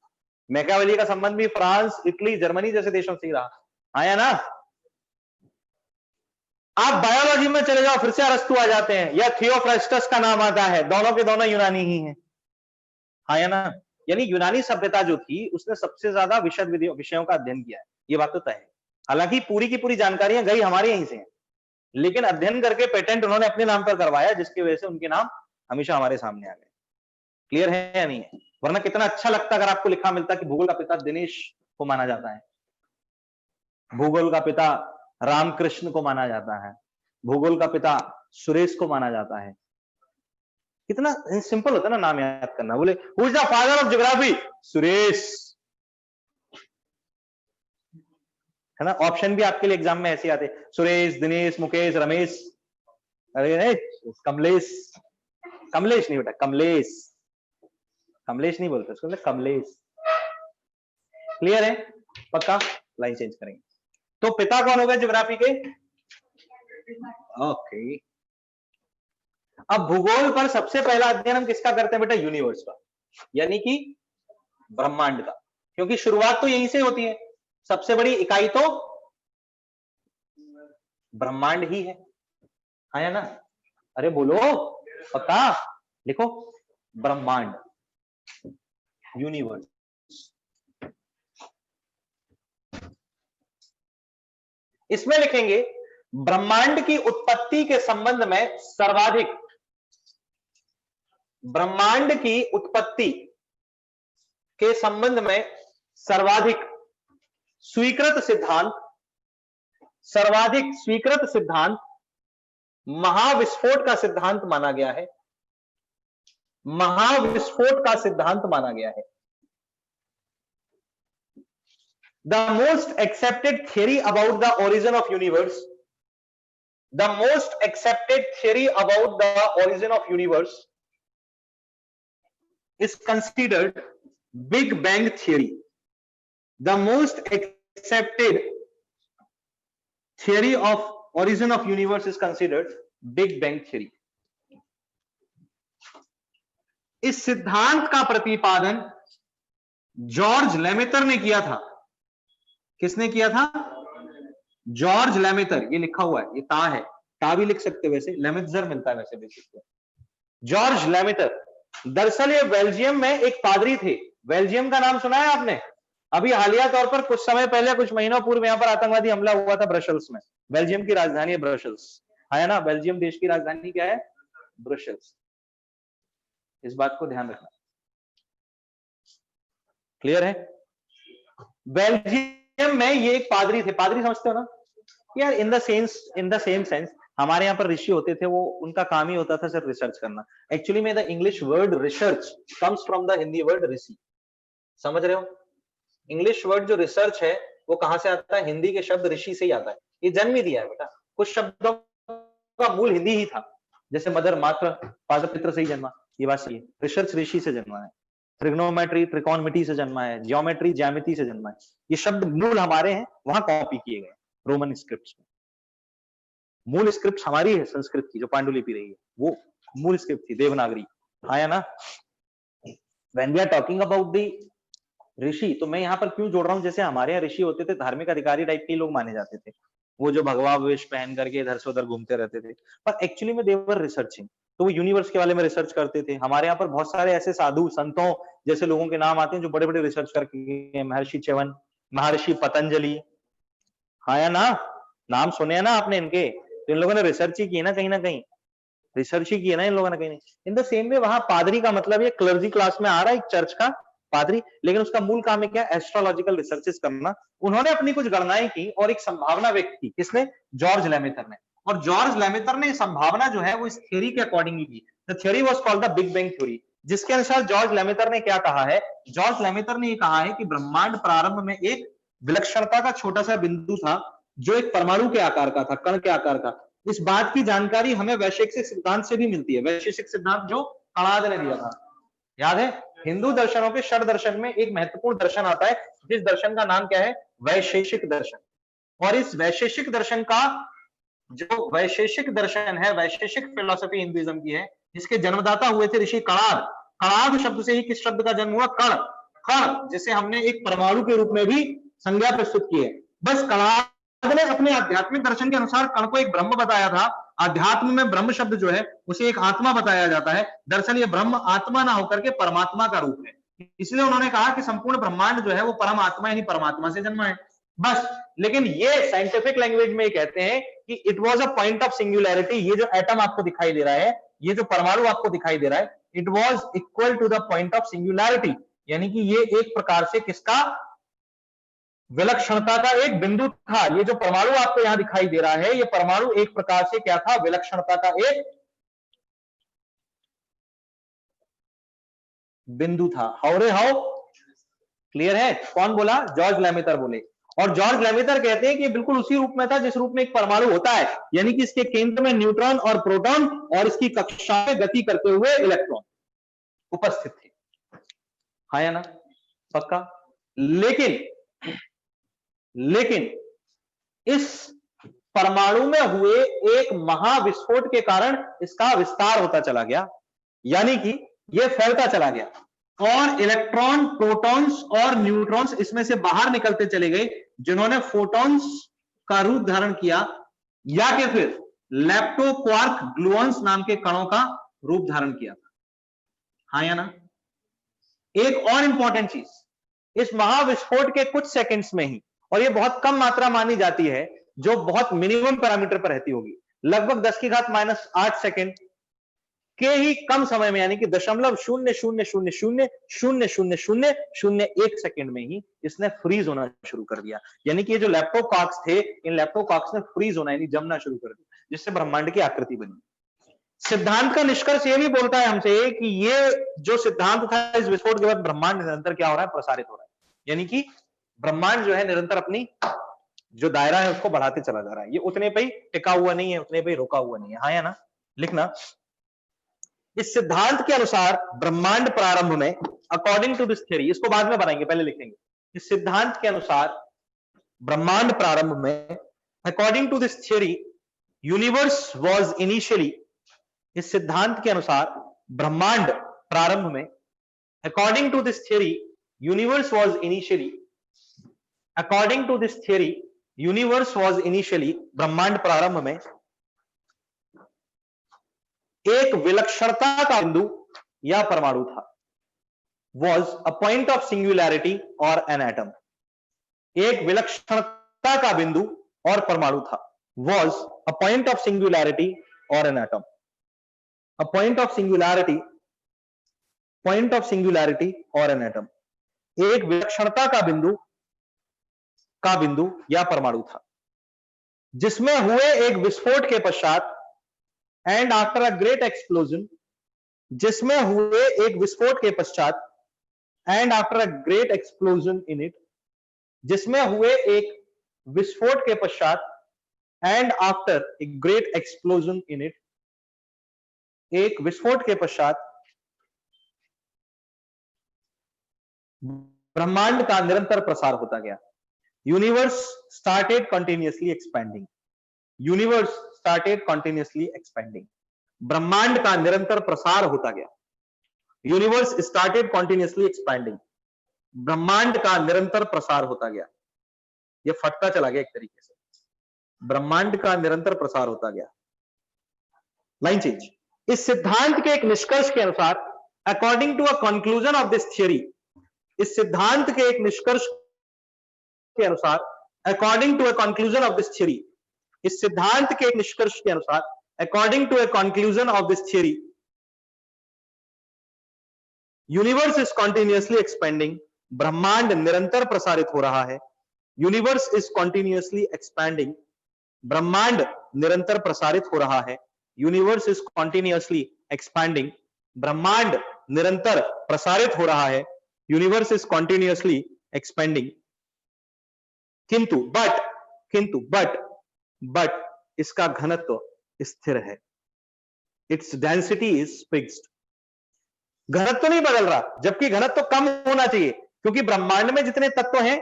मैकियावेली का संबंध भी फ्रांस, इटली, जर्मनी जैसे देशों से ही रहा। हाँ या ना? आप बायोलॉजी में चले जाओ, फिर से अरस्तु आ जाते हैं, या थियोफ्रास्टस का नाम आता है, दोनों के दोनों यूनानी ही हैं। हाँ या ना? यानी यूनानी सभ्यता जो थी उसने सबसे ज्यादा विषयों का अध्ययन किया है, ये बात तो तय है। हालांकि पूरी की पूरी जानकारियां गई हमारे यहीं से हैं, लेकिन अध्ययन करके पेटेंट उन्होंने अपने नाम पर करवाया, जिसकी वजह से उनके नाम हमेशा हमारे सामने आ गए। क्लियर है या नहीं है? वरना कितना अच्छा लगता अगर आपको लिखा मिलता कि भूगोल का पिता दिनेश को माना जाता है, भूगोल का पिता रामकृष्ण को माना जाता है, भूगोल का पिता सुरेश को माना जाता है। कितना सिंपल होता है ना नाम याद करना। बोले who is the father of geography? Suresh, है ना? ऑप्शन भी आपके लिए एग्जाम में ऐसे आते, सुरेश, दिनेश, मुकेश, रमेश, अरे नहीं कमलेश, कमलेश नहीं बेटा, कमलेश, कमलेश नहीं बोलते उसको, कमलेश। क्लियर है? पक्का? लाइन चेंज करेंगे। तो पिता कौन होगा ज्योग्राफी के? ओके। अब भूगोल पर सबसे पहला अध्ययन हम किसका करते हैं बेटा? यूनिवर्स का, यानी कि ब्रह्मांड का, क्योंकि शुरुआत तो यहीं से होती है। सबसे बड़ी इकाई तो ब्रह्मांड ही है। हाँ या ना? अरे बोलो, पक्का? लिखो ब्रह्मांड, यूनिवर्स। इसमें लिखेंगे ब्रह्मांड की उत्पत्ति के संबंध में सर्वाधिक, ब्रह्मांड की उत्पत्ति के संबंध में सर्वाधिक स्वीकृत सिद्धांत, सर्वाधिक स्वीकृत सिद्धांत महाविस्फोट का सिद्धांत माना गया है। महाविस्फोट का सिद्धांत माना गया है। The most accepted theory about the origin of universe, the most accepted theory about the origin of universe is considered Big Bang theory. The most accepted theory of origin of universe is considered Big Bang theory. इस सिद्धांत का प्रतिपादन जॉर्ज लेमेटर ने किया था। किसने किया था? जॉर्ज लेमेटर। ये लिखा हुआ है, ये ता है, ता भी लिख सकते, वैसे लेमेट्जर मिलता है वैसे बेसिक। जॉर्ज लेमेटर दरअसल ये बेल्जियम में एक पादरी थे। बेल्जियम का नाम सुना है आपने? अभी हालिया तौर पर कुछ समय पहले, कुछ महीनों पूर्व यहाँ पर आतंकवादी हमला हुआ था ब्रसेल्स में। बेल्जियम की राजधानी है ब्रसेल्स, है ना? बेल्जियम देश की राजधानी क्या है? ब्रसेल्स। इस बात को ध्यान रखना। क्लियर है? बेल्जियम में ये एक पादरी थे। पादरी समझते हो ना यार? इन द सेम सेंस हमारे यहाँ पर ऋषि होते थे, वो उनका काम ही होता था सिर्फ रिसर्च करना। एक्चुअली में the English word research comes from the Hindi word rishi. समझ रहे हो? इंग्लिश वर्ड जो रिसर्च है वो कहां से आता है? हिंदी के शब्द ऋषि से ही आता है। ये जन्म ही दिया है बेटा। कुछ शब्दों का मूल हिंदी ही था, जैसे मदर, मात्र, फादर, पितृ से ही जन्मा, ये बात सही है। रिसर्च ऋषि से जन्मा है। ट्रिग्नोमेट्री ट्रिकॉनमिटी से जन्मा है। जियोमेट्री ज्यामिति से जन्मा है। ये शब्द मूल हमारे हैं, वहां कॉपी किए गए रोमन स्क्रिप्ट्स में। मूल स्क्रिप्ट हमारी है संस्कृत की, जो पांडुलिपि रही है, वो मूल स्क्रिप्ट थी देवनागरी। आया ना? When we are talking about the rishi, तो मैं यहाँ पर क्यों जोड़ रहा हूँ? जैसे हमारे यहाँ ऋषि होते थे, धार्मिक अधिकारी टाइप के लोग माने जाते थे, वो जो भगवा वेश पहन करके इधर से उधर घूमते रहते थे, पर एक्चुअली में दे वर रिसर्चिंग। तो वो यूनिवर्स के बारे में रिसर्च करते थे। हमारे यहाँ पर बहुत सारे ऐसे साधु संतों जैसे लोगों के नाम आते हैं जो बड़े बड़े रिसर्च करके, महर्षि च्यवन, महर्षि पतंजलि। हाँ या ना? नाम सुने हैं ना आपने इनके? तो इन लोगों ने रिसर्च ही की ना कहीं रिसर्च ही की है ना इन लोगों ने कहीं। इन द सेम वे वहां पादरी का मतलब ये क्लर्जी क्लास में आ रहा है, एक चर्च का पादरी, लेकिन उसका मूल काम है क्या? एस्ट्रोलॉजिकल रिसर्चेस करना। उन्होंने अपनी कुछ गणनाएं की और एक संभावना व्यक्त की। किसने? जॉर्ज लेमेटर ने। और जॉर्ज लेमेटर ने संभावना जो है वो इस थ्योरी के अकॉर्डिंग ही की। The theory was called the big bang theory, जिसके अनुसार जॉर्ज लेमेटर ने क्या कहा है, जॉर्ज लेमेटर ने ये कहा है कि ब्रह्मांड प्रारंभ में एक विलक्षणता का छोटा सा बिंदु था जो एक परमाणु के आकार का था, कण के आकार का। इस बात की जानकारी हमें वैशेषिक सिद्धांत से भी मिलती है, वैशेषिक सिद्धांत जो कणाद ने दिया था, याद है। हिंदू दर्शनों के षड दर्शन में एक महत्वपूर्ण दर्शन आता है, जिस दर्शन का नाम क्या है, वैशेषिक दर्शन। और इस वैशेषिक दर्शन का जो वैशेषिक दर्शन है, वैशेषिक फिलोसफी हिंदुइज्म की है, जिसके जन्मदाता हुए थे ऋषि कणाद। कणाद शब्द से ही किस शब्द का जन्म हुआ, कण, कण जिसे हमने एक परमाणु के रूप में भी संज्ञा प्रस्तुत की है। बस कणाद ने अपने आध्यात्मिक दर्शन के अनुसार कण को एक ब्रह्म बताया था। अध्यात्म में ब्रह्म शब्द जो है उसे एक आत्मा बताया जाता है। दरअसल ये ब्रह्म आत्मा ना होकर के परमात्मा का रूप है, इसलिए उन्होंने कहा कि संपूर्ण ब्रह्मांड जो है वो परम आत्मा यानी परमात्मा से जन्मा है, बस। लेकिन ये साइंटिफिक लैंग्वेज में कहते हैं कि it was a point of singularity. ये जो एटम आपको दिखाई दे रहा है, ये जो परमाणु आपको दिखाई दे रहा है, it was equal to the point of singularity, यानी कि ये एक प्रकार से किसका, विलक्षणता का एक बिंदु था। ये जो परमाणु आपको यहां दिखाई दे रहा है, ये परमाणु एक प्रकार से क्या था, विलक्षणता का एक बिंदु था। हाउ रे हाउ, क्लियर है। कौन बोला, जॉर्ज लेमेटर बोले। और जॉर्ज लेमेटर कहते हैं कि बिल्कुल उसी रूप में था जिस रूप में एक परमाणु होता है, यानी कि इसके केंद्र में न्यूट्रॉन और प्रोटॉन और इसकी कक्षा में गति करते हुए इलेक्ट्रॉन उपस्थित थे, हाँ या ना, पक्का। लेकिन इस परमाणु में हुए एक महाविस्फोट के कारण इसका विस्तार होता चला गया, यानी कि यह फैलता चला गया और इलेक्ट्रॉन, प्रोटॉन्स और न्यूट्रॉन्स इसमें से बाहर निकलते चले गए, जिन्होंने फोटॉन्स का रूप धारण किया, या कि फिर लेप्टो क्वार्क ग्लूऑन्स नाम के कणों का रूप धारण किया था, हाँ या ना। एक और इंपॉर्टेंट चीज, इस महाविस्फोट के कुछ सेकंड्स में ही, और यह बहुत कम मात्रा मानी जाती है जो बहुत मिनिमम पैरामीटर पर रहती होगी, लगभग 10⁻⁸ सेकंड के ही कम समय में, यानी कि 0.000000001 सेकंड में ही इसने फ्रीज होना शुरू कर दिया। यानी कि ये जो लैप्टोकॉक्स थे, इन लैप्टोकॉक्स ने फ्रीज होना यानी जमना शुरू कर दिया, जिससे ब्रह्मांड की आकृति बनी। सिद्धांत का निष्कर्ष ये भी बोलता है हमसे कि ये जो सिद्धांत था, इस विस्फोट के बाद ब्रह्मांड निरंतर क्या हो रहा है, प्रसारित हो रहा है, यानी कि ब्रह्मांड जो है निरंतर अपनी जो दायरा है उसको बढ़ाते चला जा रहा है। ये उतने पे ही टिका हुआ नहीं है, उतने पे ही रुका हुआ नहीं है, हाँ या ना, लिखना। इस सिद्धांत के अनुसार ब्रह्मांड प्रारंभ में, अकॉर्डिंग टू दिस थ्योरी, इसको बाद में बनाएंगे, पहले लिखेंगे। इस सिद्धांत के अनुसार ब्रह्मांड प्रारंभ में, according to this theory, universe was initially, इस सिद्धांत के अनुसार ब्रह्मांड प्रारंभ में, according to this theory, universe was initially, according to this theory, universe was initially, ब्रह्मांड प्रारंभ में एक विलक्षणता का बिंदु या परमाणु था, was a point of singularity और एन एटम। एक विलक्षणता का बिंदु और परमाणु था, was a point of singularity और an atom. A point of singularity, point of singularity और एन एटम, एक विलक्षणता का बिंदु या परमाणु था, जिसमें हुए एक विस्फोट के पश्चात, and after a great explosion, जिसमें हुए एक विस्फोट के पश्चात, and after a great explosion in it, जिसमें हुए एक विस्फोट के पश्चात, and after a great explosion in it, एक विस्फोट के पश्चात ब्रह्मांड का निरंतर प्रसार होता गया। Universe started continuously expanding, universe started continuously expanding, ब्रह्मांड का निरंतर प्रसार होता गया। यूनिवर्स स्टार्टेड कंटिन्यूअसली एक्सपैंडिंग, ब्रह्मांड का निरंतर प्रसार होता गया। ये फटता चला गया एक तरीके से, ब्रह्मांड का निरंतर प्रसार होता गया। Line change. इस सिद्धांत के एक निष्कर्ष के अनुसार, according to a conclusion of this theory, इस सिद्धांत के एक निष्कर्ष के अनुसार, according to a conclusion of this theory, इस सिद्धांत के एक निष्कर्ष के अनुसार, according to a conclusion of this theory, universe is continuously expanding, ब्रह्मांड निरंतर प्रसारित हो रहा है। यूनिवर्स इज कॉन्टिन्यूअसली एक्सपैंडिंग, ब्रह्मांड निरंतर प्रसारित हो रहा है। यूनिवर्स इज कॉन्टिन्यूअसली एक्सपैंडिंग, ब्रह्मांड निरंतर प्रसारित हो रहा है, universe is continuously expanding, but इसका घनत्व स्थिर है, इट्स डेंसिटी इज फिक्स्ड। घनत्व नहीं बदल रहा, जबकि घनत्व कम होना चाहिए, क्योंकि ब्रह्मांड में जितने तत्व हैं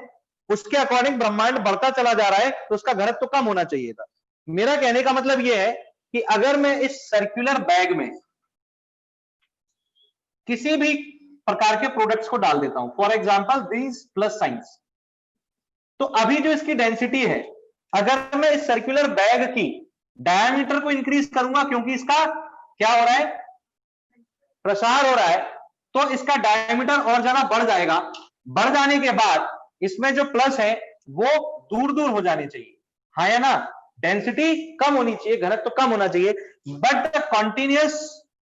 उसके अकॉर्डिंग ब्रह्मांड बढ़ता चला जा रहा है, तो उसका घनत्व कम होना चाहिए था। मेरा कहने का मतलब यह है कि अगर मैं इस सर्कुलर बैग में किसी भी प्रकार के प्रोडक्ट्स को डाल देता हूं, for example these plus science, तो अभी जो इसकी डेंसिटी है, अगर मैं इस सर्कुलर बैग की डायमीटर को इंक्रीज करूंगा, क्योंकि इसका क्या हो रहा है, प्रसार हो रहा है, तो इसका डायमीटर और ज्यादा बढ़ जाएगा। बढ़ जाने के बाद इसमें जो प्लस है वो दूर दूर हो जाने चाहिए, हाँ या ना, डेंसिटी कम होनी चाहिए, घनत्व कम होना चाहिए, but the continuous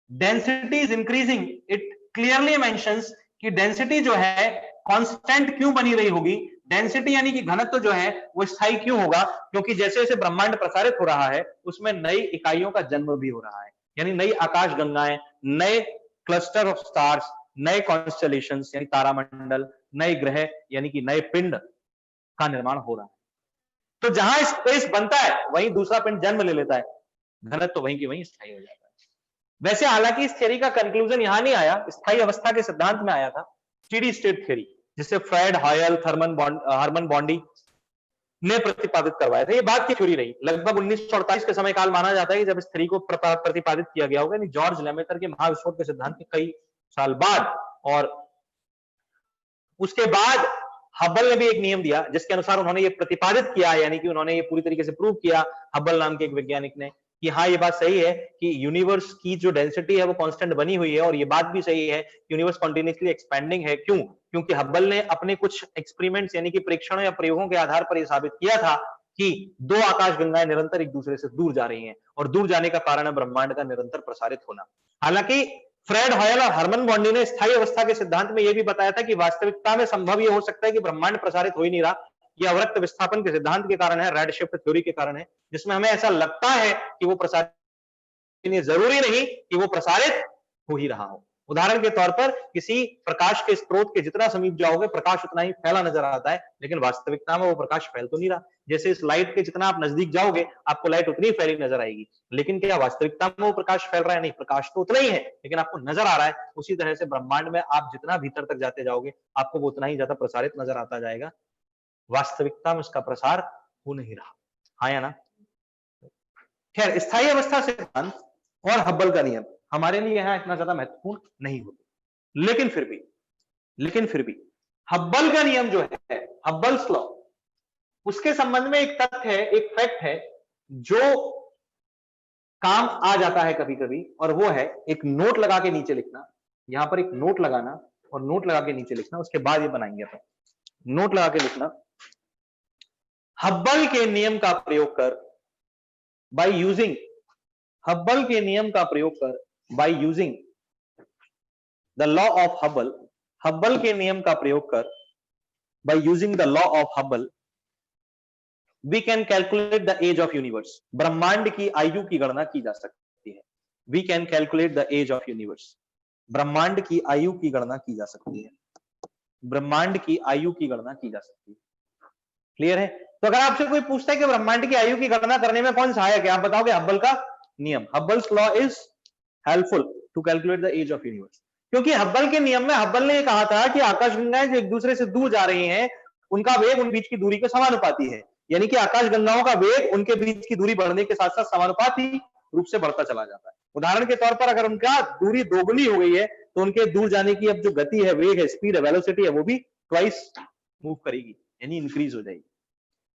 density is increasing, it clearly mentions कि डेंसिटी जो है कांस्टेंट क्यों बनी रही होगी, डेंसिटी यानी कि घनत्व जो है वो स्थायी क्यों होगा, क्योंकि जैसे जैसे ब्रह्मांड प्रसारित हो रहा है उसमें नई इकाइयों का जन्म भी हो रहा है, यानी नई आकाश गंगाएं, नए क्लस्टर ऑफ स्टार्स, नए कॉन्स्टेलेशंस यानी तारामंडल, नए ग्रह यानी कि नए पिंड का निर्माण हो रहा है। तो जहां स्पेस बनता है वहीं दूसरा पिंड जन्म ले लेता है, घनत्व तो वहीं की वहीं स्थायी हो जाता है। वैसे हालांकि इस थ्योरी का कंक्लूजन यहां नहीं आया, स्थायी अवस्था के सिद्धांत में आया था, स्टेडी स्टेट थ्योरी, जिसे फ्रेड हॉयल, हरमन बॉन्डी ने प्रतिपादित करवाया था। ये बाद की थ्योरी रही, लगभग 1948 के समय काल माना जाता है कि जब इस थ्योरी को प्रतिपादित किया गया होगा, यानी जॉर्ज लेमेटर के महाविस्फोट के सिद्धांत के कई साल बाद। और उसके बाद हब्बल ने भी एक नियम दिया जिसके अनुसार उन्होंने ये प्रतिपादित किया, यानी कि उन्होंने ये पूरी तरीके से प्रूव किया, हब्बल नाम के एक वैज्ञानिक ने, कि हाँ ये बात सही है कि यूनिवर्स की जो डेंसिटी है वो कांस्टेंट बनी हुई है, और ये बात भी सही है कि यूनिवर्स कॉन्टिन्यूसली एक्सपेंडिंग है। क्यों? क्योंकि हब्बल ने अपने कुछ एक्सपेरिमेंट्स यानी कि परीक्षणों या प्रयोगों के आधार पर यह साबित किया था कि दो आकाशगंगाएं निरंतर एक दूसरे से दूर जा रही हैं, और दूर जाने का कारण है ब्रह्मांड का निरंतर प्रसारित होना। हालांकि फ्रेड हॉयल और हरमन बॉन्डी ने स्थायी अवस्था के सिद्धांत में यह भी बताया था कि वास्तविकता में संभव यह हो सकता है कि ब्रह्मांड प्रसारित हो ही नहीं रहा, यह अवरक्त विस्थापन के सिद्धांत के कारण है, रेडशिफ्ट थ्योरी के कारण है, जिसमें हमें ऐसा लगता है कि वो प्रसारित, जरूरी नहीं कि वो प्रसारित हो ही रहा हो। उदाहरण के तौर पर किसी प्रकाश के स्रोत के जितना समीप जाओगे प्रकाश उतना ही फैला नजर आता है, लेकिन वास्तविकता में वो प्रकाश फैल तो नहीं रहा। जैसे इस लाइट के जितना आप नजदीक जाओगे आपको लाइट उतनी फैली नजर आएगी, लेकिन क्या वास्तविकता में वो प्रकाश फैल रहा है? नहीं, प्रकाश तो उतना ही है लेकिन आपको नजर आ रहा है। उसी तरह से ब्रह्मांड में आप जितना भीतर तक जाते जाओगे आपको वो उतना ही ज्यादा प्रसारित नजर आता जाएगा, वास्तविकता में उसका प्रसार हो नहीं रहा, हाँ या ना। खैर, स्थायी अवस्था सिद्धांत और हब्बल का नियम हमारे लिए यहां इतना ज्यादा महत्वपूर्ण नहीं होते, लेकिन फिर भी हब्बल का नियम जो है, हब्बल्स लॉ, उसके संबंध में एक तथ्य है, एक फैक्ट है जो काम आ जाता है कभी कभी, और वो है एक नोट लगा के नीचे लिखना। यहां पर एक नोट लगाना और नोट लगा के नीचे लिखना, उसके बाद ये बनाएंगे अपन। नोट लगा के लिखना, हब्बल के नियम का प्रयोग कर, बाय यूजिंग, हब्बल के नियम का प्रयोग कर, by using the law of Hubble, Hubble के नियम का प्रयोग कर, by using the law of Hubble, we can calculate the age of universe, ब्रह्मांड की आयु की गणना की जा सकती है। We can calculate the age of universe, ब्रह्मांड की आयु की गणना की जा सकती है, ब्रह्मांड की आयु की गणना की जा सकती है। क्लियर है? तो अगर आपसे कोई पूछता है कि ब्रह्मांड की आयु की गणना करने में कौन सहायक है, आप बताओगे हब्बल का नियम, Hubble's law is helpful to calculate the age of universe. क्योंकि हब्बल के नियम में हब्बल ने यह कहा था कि आकाशगंगाएं जो एक दूसरे से दूर जा रही हैं उनका वेग उन बीच की दूरी के समानुपाती है, यानी कि आकाशगंगाओं का वेग उनके बीच की दूरी बढ़ने के साथ साथ समानुपाती रूप से बढ़ता चला जाता है। उदाहरण के तौर पर अगर उनका दूरी दोगुनी हो गई है तो उनके दूर जाने की अब जो गति है, वेग है, स्पीड है, वेलोसिटी है, वो भी ट्वाइस मूव करेगी, यानी इंक्रीज हो जाएगी।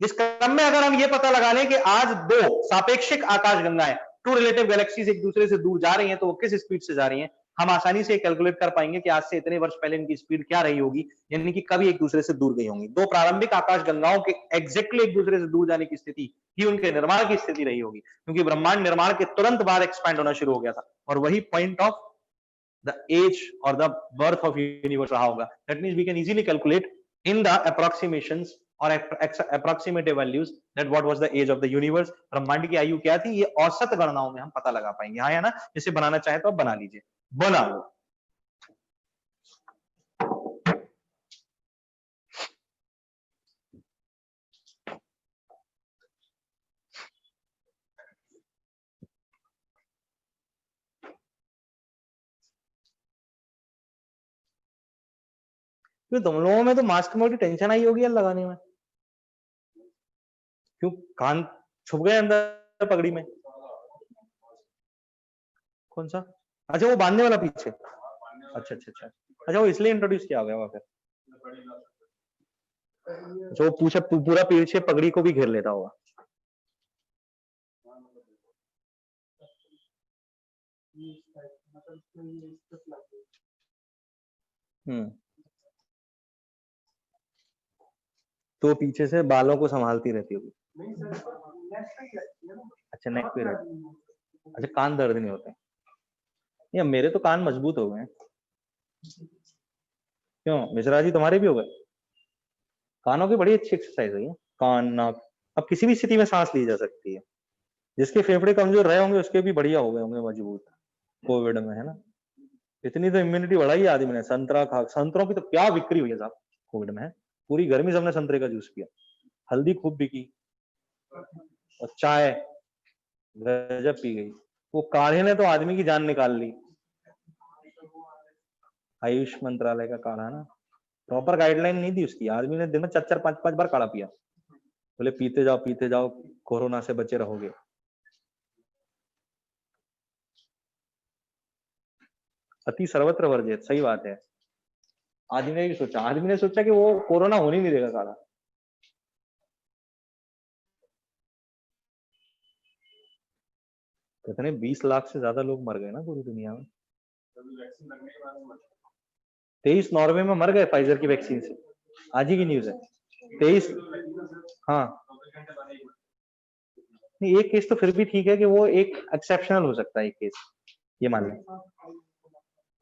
इस क्रम में अगर हम ये पता लगा लें कि आज दो सापेक्षिक आकाशगंगाएं, टू रिलेटिव गैलेक्सीज एक दूसरे से दूर जा रही हैं, तो वो किस स्पीड से जा रही हैं, हम आसानी से कैलकुलेट कर पाएंगे कि आज से इतने वर्ष पहले इनकी स्पीड क्या रही होगी, यानी कि कभी एक दूसरे से दूर गई होंगी। दो प्रारंभिक आकाशगंगाओं के एग्जैक्टली एक दूसरे से दूर जाने की स्थिति ही उनके निर्माण की स्थिति रही होगी, क्योंकि ब्रह्मांड निर्माण के तुरंत बाद एक्सपैंड होना शुरू हो गया था, और वही पॉइंट ऑफ द एज और द बर्थ ऑफ यूनिवर्स रहा होगा। That means we can easily calculate in the approximations और approximate values that what was the age of the universe, ब्रह्मांड की आयु क्या थी, ये औसत गणनाओं में हम पता लगा पाएंगे। हाँ या ना, जिसे बनाना चाहे तो आप बना लीजिए, बना लो। क्यों तुम लोगों में तो मास्क मोड की टेंशन आई होगी यार लगाने में, क्यों कान छुप गए अंदर पगड़ी में? कौन सा? अच्छा वो बांधने वाला पीछे, अच्छा अच्छा अच्छा अच्छा, वो इसलिए इंट्रोड्यूस किया गया वहां पे। अच्छा वो पूछा पूरा पीछे पगड़ी को भी घेर लेता होगा। तो पीछे से बालों को संभालती रहती होगी। अच्छा नेक पे रहती, अच्छा कान दर्द नहीं होते? या मेरे तो कान मजबूत हो गए। क्यों मिश्रा जी तुम्हारे भी हो गए? कानों की बड़ी अच्छी एक्सरसाइज है ये, कान नाक, अब किसी भी स्थिति में सांस ली जा सकती है। जिसके फेफड़े कमजोर रहे होंगे उसके भी बढ़िया हो गए होंगे मजबूत, कोविड में, है ना। इतनी तो इम्यूनिटी बढ़ाई है आदमी ने, संतरा खा, संतरों की तो क्या बिक्री हुई है साहब कोविड में, पूरी गर्मी सबने संतरे का जूस पिया, हल्दी खूब बिकी, और चाय गजब पी गई। वो काढ़े ने तो आदमी की जान निकाल ली। आयुष मंत्रालय का काढ़ा ना, प्रॉपर गाइडलाइन नहीं दी उसकी, आदमी ने दिन में 4-4 5-5 बार काढ़ा पिया, बोले पीते जाओ कोरोना से बचे रहोगे। अति सर्वत्र वर्जित, सही बात है। आदमी ने भी सोचा, आदमी ने सोचा कि वो कोरोना होने नहीं देगा काढ़ा। कितने 20 लाख से ज्यादा लोग मर गए ना पूरी दुनिया में। 23 नॉर्वे में मर गए फाइजर की वैक्सीन से, आज ही की न्यूज है। 23, हाँ नहीं एक केस तो फिर भी ठीक है कि वो एक एक्सेप्शनल हो सकता है एक केस, ये मान लें।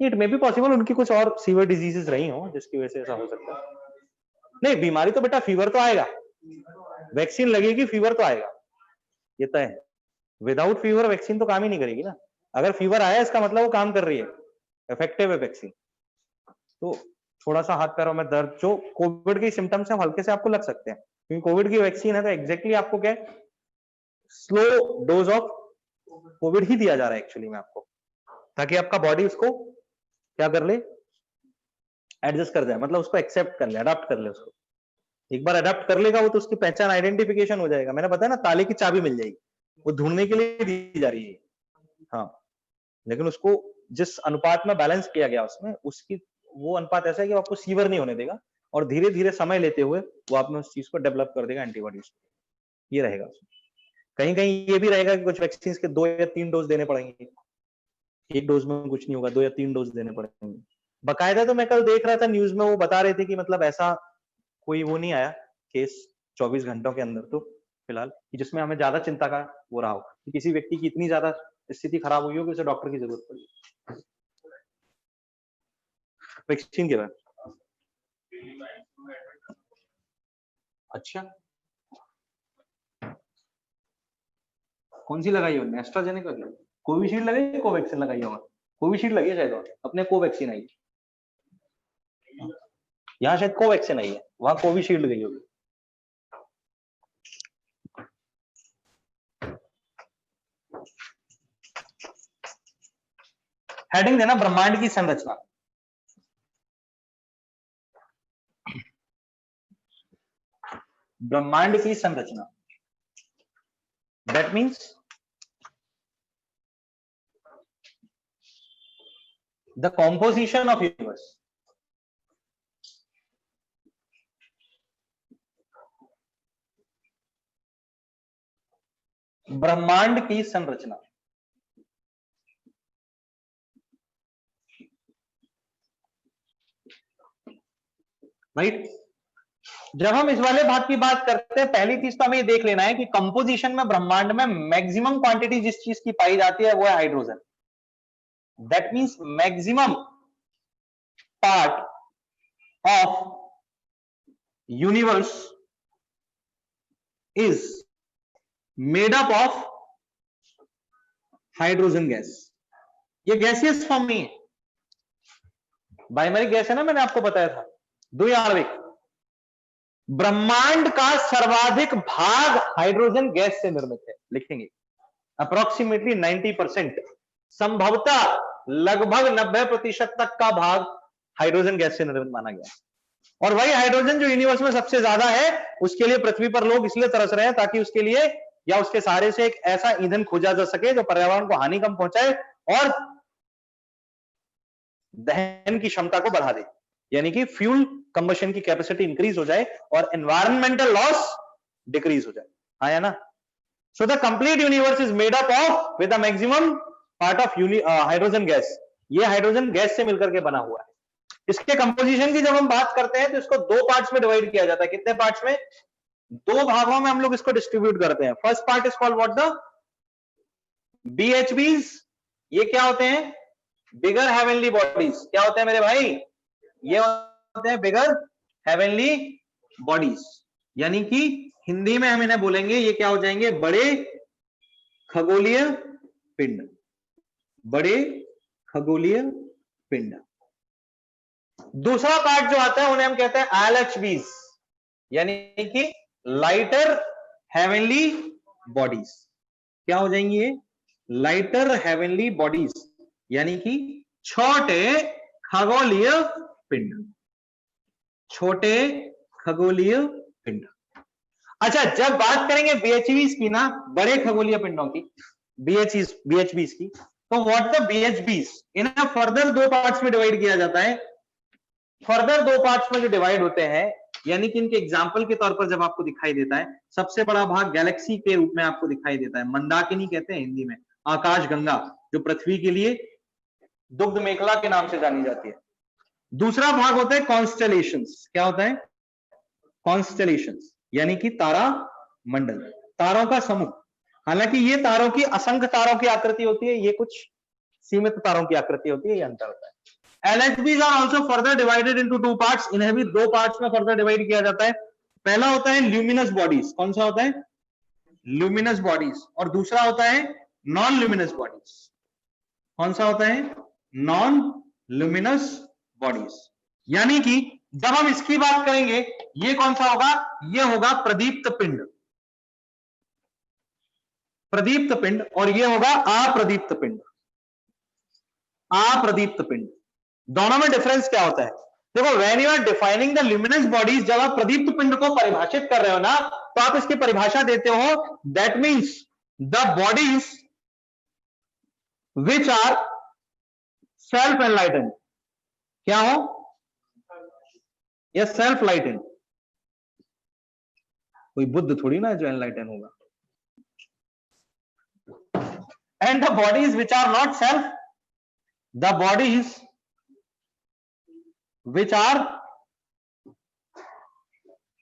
इट मे बी पॉसिबल उनकी कुछ और सीवियर डिजीजेस रही हो जिसकी वजह से ऐसा हो सकता है। नहीं बीमारी तो बेटा, फीवर तो आएगा, वैक्सीन लगेगी फीवर तो आएगा, ये तय है। विदाउट फीवर वैक्सीन तो काम ही नहीं करेगी ना। अगर फीवर आया इसका मतलब वो काम कर रही है, इफेक्टिव है वैक्सीन। तो थोड़ा सा हाथ पैरों में दर्द, जो कोविड के सिम्टम्स हैं हल्के से आपको लग सकते हैं, क्योंकि कोविड की वैक्सीन है तो एग्जैक्टली आपको क्या है, स्लो डोज ऑफ कोविड ही दिया जा रहा है एक्चुअली में आपको, ताकि आपका बॉडी उसको क्या कर ले, एडजस्ट कर जाए, मतलब उसको एक्सेप्ट कर ले, अडॉप्ट कर ले उसको। एक बार अडॉप्ट कर लेगा वो तो उसकी पहचान आइडेंटिफिकेशन हो जाएगा। मैंने बताया ना ताले की चाबी मिल जाएगी, वो ढूंढने के लिए दी जा रही है। हाँ लेकिन उसको जिस अनुपात में बैलेंस किया गया उसमें, उसकी वो अनुपात ऐसा है कि आपको सीवर नहीं होने देगा, और धीरे धीरे समय लेते हुए वो आप में उस चीज को डेवलप कर देगा एंटीबॉडीज। ये रहेगा उसमें। कहीं कहीं ये भी रहेगा कि कुछ वैक्सीन के 2 या 3 डोज देने पड़ेंगे, एक डोज में कुछ नहीं होगा, 2 या 3 डोज देने पड़ेंगे बकायदा। तो मैं कल देख रहा था न्यूज में, वो बता रहे थे कि मतलब ऐसा कोई वो नहीं आया केस 24 घंटों के अंदर तो फिलहाल, कि जिसमें हमें ज्यादा चिंता का वो रहा हो कि किसी व्यक्ति की इतनी ज्यादा स्थिति खराब हुई हो कि उसे डॉक्टर की जरूरत पड़ी वैक्सीन के बाद। अच्छा कौन सी लगाई हो? एस्ट्राजेनेका की? कोविशील्ड लगाई, कोवैक्सीन लगाई होगा? कोविशील्ड लगी है शायद, अपने कोवैक्सीन आई, यहाँ शायद कोवैक्सीन आई है, वहां कोविशील्ड गई होगी। हेडिंग देना ब्रह्मांड की संरचना। ब्रह्मांड की संरचना, that means the composition of universe. ब्रह्मांड की संरचना, राइट। जब हम इस वाले भाग की बात करते हैं, पहली चीज तो हमें ये देख लेना है कि कंपोजिशन में ब्रह्मांड में मैक्सिमम क्वांटिटी जिस चीज की पाई जाती है वो है hydrogen. That means maximum part of universe is made up of hydrogen gas. ये गैसियस फॉर्म में है, बाइमरिक गैस है ना, मैंने आपको बताया था। द्विआण्विक। ब्रह्मांड का सर्वाधिक भाग हाइड्रोजन गैस से निर्मित है, लिखेंगे अप्रोक्सीमेटली 90%, संभवतः लगभग 90% तक का भाग हाइड्रोजन गैस से निर्मित माना गया। और वही हाइड्रोजन जो यूनिवर्स में सबसे ज्यादा है, उसके लिए पृथ्वी पर लोग इसलिए तरस रहे हैं ताकि उसके लिए या उसके सहारे से एक ऐसा ईंधन खोजा जा सके जो पर्यावरण को हानि कम पहुंचाए और दहन की क्षमता को बढ़ा दे, यानी कि फ्यूल कंबशन की कैपेसिटी इंक्रीज हो जाए और एनवायरमेंटल लॉस डिक्रीज हो जाए। हाँ या ना? So the complete universe is made up of with the maximum part of hydrogen gas. ये हाइड्रोजन गैस से मिलकर के बना हुआ है। इसके कंपोजिशन की जब हम बात करते हैं तो इसको दो पार्ट्स में डिवाइड किया जाता है। कितने पार्ट्स में? दो भागों में हम लोग इसको डिस्ट्रीब्यूट करते हैं। First part is called what? The BHBs। ये क्या होते हैं? बिगर हेवनली बॉडीज। क्या होते हैं मेरे भाई? ये होते हैं बिगर हेवनली बॉडीज, यानी कि हिंदी में हम इन्हें बोलेंगे, ये क्या हो जाएंगे? बड़े खगोलीय पिंड। बड़े खगोलीय पिंड। दूसरा पार्ट जो आता है उन्हें हम कहते हैं LHBs, यानी कि लाइटर हेवनली बॉडीज। क्या हो जाएंगी ये? लाइटर हेवनली बॉडीज, यानी कि छोटे खगोलीय पिंड। छोटे खगोलीय पिंड। अच्छा, जब बात करेंगे BHBs की ना, बड़े खगोलीय पिंडों की, BHBs की, तो व्हाट द BHBs? इन्हें फर्दर दो पार्ट्स में डिवाइड किया जाता है। फर्दर दो पार्ट्स में जो डिवाइड होते हैं, यानी कि इनके एग्जाम्पल के तौर पर जब आपको दिखाई देता है, सबसे बड़ा भाग गैलेक्सी के रूप में आपको दिखाई देता है। मंदाकिनी कहते हैं हिंदी में, आकाश गंगा, जो पृथ्वी के लिए दुग्ध मेखला के नाम से जानी जाती है। दूसरा भाग होता है कॉन्स्टेलेशंस। क्या होता है? कॉन्स्टेलेशंस, यानी कि तारा मंडल, तारों का समूह। हालांकि ये तारों की, असंख्य तारों की आकृति होती है, ये कुछ सीमित तारों की आकृति होती है, ये अंतर होता है। LHBs are also further divided into two parts। इन्हें भी दो पार्ट्स में फर्दर डिवाइड किया जाता है। पहला होता है ल्यूमिनस बॉडीज। कौन सा होता है? Luminous bodies. और दूसरा होता है नॉन ल्यूमिनस बॉडीज। कौन सा होता है? Non luminous bodies. यानी कि जब हम इसकी बात करेंगे, ये कौन सा होगा? ये होगा प्रदीप्त पिंड। प्रदीप्त पिंड। और ये होगा अप्रदीप्त पिंड। अप्रदीप्त पिंड। दोनों में डिफरेंस क्या होता है? देखो, when you are defining the luminous bodies, जब आप प्रदीप्त पिंड को परिभाषित कर रहे हो ना, तो आप इसकी परिभाषा देते हो, that means the bodies which are self enlightened. क्या हो? Yes, self lightened. कोई बुद्ध थोड़ी ना जो एनलाइटेंड होगा। And the bodies which are not self, the bodies which are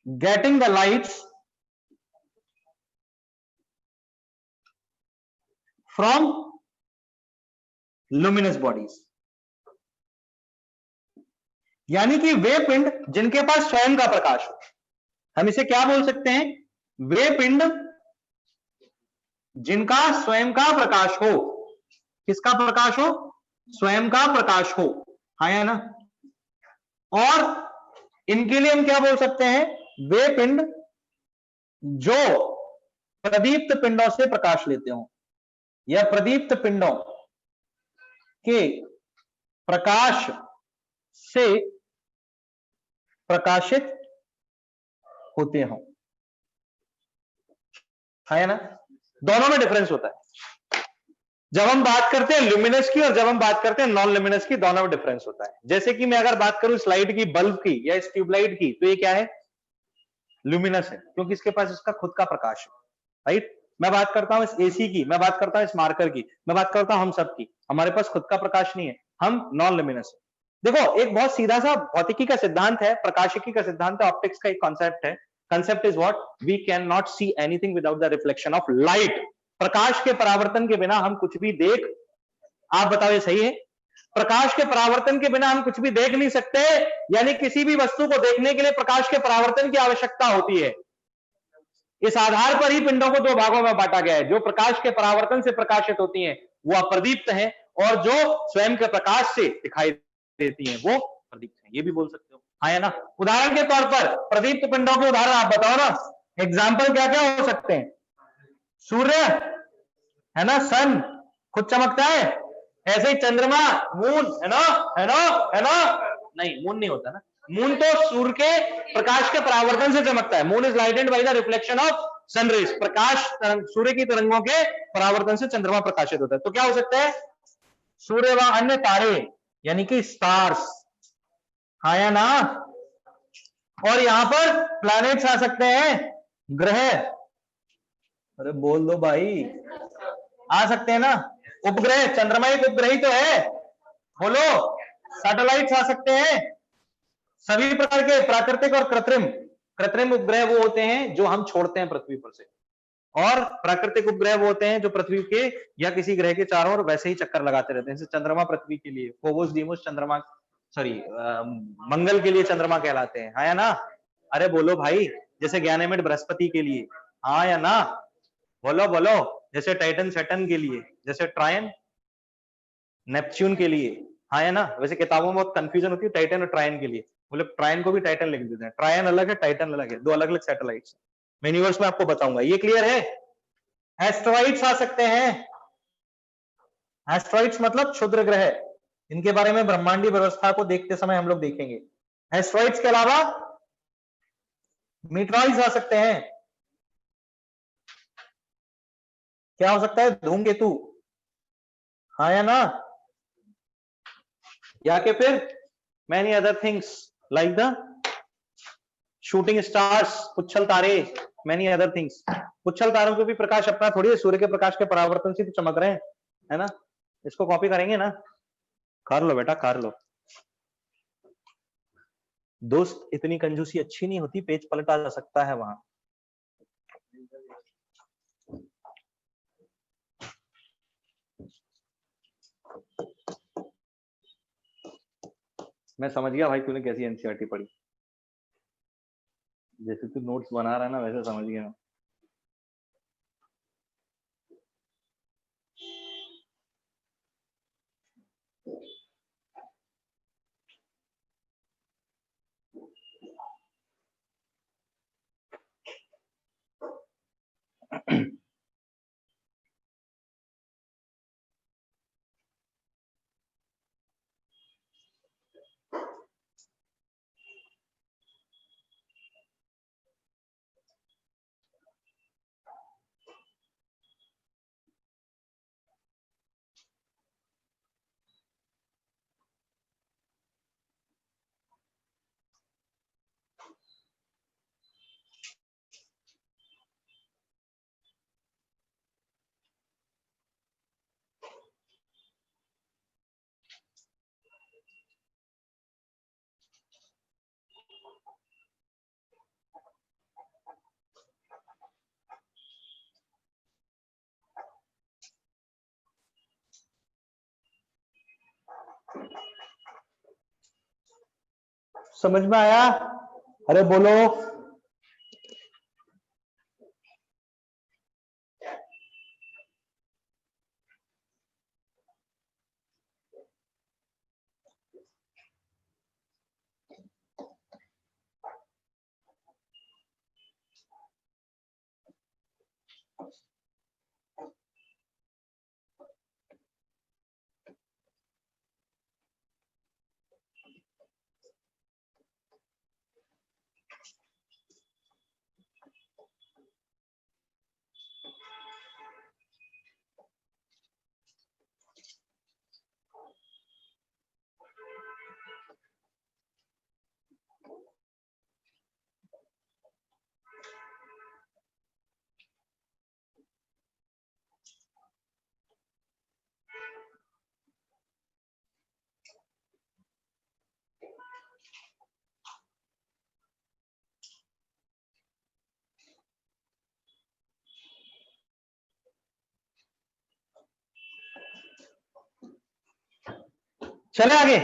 getting the lights from luminous bodies। यानी कि वे पिंड जिनके पास स्वयं का प्रकाश हो, हम इसे क्या बोल सकते हैं? वे पिंड जिनका स्वयं का प्रकाश हो। किसका प्रकाश हो? स्वयं का प्रकाश हो। हाँ या ना? और इनके लिए हम क्या बोल सकते हैं? वे पिंड जो प्रदीप्त पिंडों से प्रकाश लेते हो, या प्रदीप्त पिंडों के प्रकाश से प्रकाशित होते हो। है ना? दोनों में डिफरेंस होता है। जब हम बात करते हैं ल्यूमिनस की और जब हम बात करते हैं नॉन ल्यूमिनस की, दोनों में डिफरेंस होता है। जैसे कि मैं अगर बात करूं इस लाइट की, बल्ब की या इस ट्यूबलाइट की, तो ये क्या है? ल्यूमिनस है, क्योंकि इसके पास इसका खुद का प्रकाश है। राइट? मैं बात करता हूं इस AC की, मैं बात करता हूं इस मार्कर की, मैं बात करता हूं हम सब की, हमारे पास खुद का प्रकाश नहीं है, हम नॉन ल्यूमिनस है। देखो, एक बहुत सीधा सा भौतिकी का सिद्धांत है, प्रकाशिकी का सिद्धांत है, ऑप्टिक्स का एक कॉन्सेप्ट है। Concept is what? We can not see anything without the reflection of light. प्रकाश के परावर्तन के बिना हम कुछ भी देख, आप बताओ ये सही है? प्रकाश के परावर्तन के बिना हम कुछ भी देख नहीं सकते, यानी किसी भी वस्तु को देखने के लिए प्रकाश के परावर्तन की आवश्यकता होती है। इस आधार पर ही पिंडों को दो भागों में बांटा गया है, जो प्रकाश के परावर्तन से प्रकाशित होती हैं वो अप्रदीप्त हैं, और जो स्वयं के प्रकाश से दिखाई देती हैं वो प्रदीप्त हैं। ये भी बोल सकते हो, हाँ है ना। उदाहरण के तौर पर प्रदीप्त पिंडों के उदाहरण आप बताओ ना, एग्जाम्पल क्या क्या हो सकते हैं? सूर्य है ना, सन खुद चमकता है, ऐसे ही चंद्रमा, मून, है ना, है ना, है ना, नहीं मून नहीं होता ना, मून तो सूर्य के प्रकाश के परावर्तन से चमकता है। Moon is lighted by the reflection of sunrays, प्रकाश सूर्य की तरंगों के परावर्तन से चंद्रमा प्रकाशित होता है। तो क्या हो सकता है? सूर्य व अन्य तारे यानी कि स्टार्स, हाँ या ना। और यहां पर प्लैनेट्स आ सकते हैं, ग्रह, अरे बोल दो भाई, आ सकते हैं ना। उपग्रह, चंद्रमा एक उपग्रह ही तो है, बोलो। सैटेलाइट्स आ सकते हैं, सभी प्रकार के प्राकृतिक और कृत्रिम। कृत्रिम उपग्रह वो होते हैं जो हम छोड़ते हैं पृथ्वी पर से, और प्राकृतिक उपग्रह वो होते हैं जो पृथ्वी के या किसी ग्रह के चारों ओर वैसे ही चक्कर लगाते रहते हैं। जैसे चंद्रमा पृथ्वी के लिए, फोबोस डीमोस चंद्रमा, सॉरी मंगल के लिए चंद्रमा कहलाते हैं, हाँ या ना। अरे बोलो भाई, जैसे गैनेमेड बृहस्पति के लिए, हाँ या ना, बोलो बोलो। जैसे टाइटन सैटर्न के लिए, जैसे ट्रायन नेपच्यून के लिए, हाँ या ना। वैसे किताबों में बहुत कंफ्यूजन होती है टाइटन और ट्रायन के लिए, बोले ट्रायन को भी टाइटन लिख देते हैं। ट्रायन अलग है, टाइटन अलग है, दो अलग अलग सैटेलाइट्स। मैं यूनिवर्स में आपको बताऊंगा, ये क्लियर है। एस्ट्रॉइड्स आ सकते हैं, एस्ट्रॉइड्स मतलब क्षुद्र ग्रह, इनके बारे में ब्रह्मांडीय व्यवस्था को देखते समय हम लोग देखेंगे। एस्ट्रॉइड्स के अलावा मीटरॉइड्स आ सकते हैं, क्या हो सकता है? धूमकेतु, हाँ या ना, या के फिर many other things like the shooting stars, पुच्छल तारे, मैनी अदर थिंग्स। पुच्छल तारों को भी प्रकाश अपना थोड़ी है, सूर्य के प्रकाश के परावर्तन से तो चमक रहे हैं, है ना। इसको कॉपी करेंगे ना, कर लो बेटा कर लो। दोस्त इतनी कंजूसी अच्छी नहीं होती, पेज पलटा जा सकता है वहां। मैं समझ गया भाई तूने कैसी एनसीईआरटी पढ़ी, जैसे तू नोट्स बना रहा है ना वैसे समझ गया। समझ में आया? अरे बोलो। चले आगे।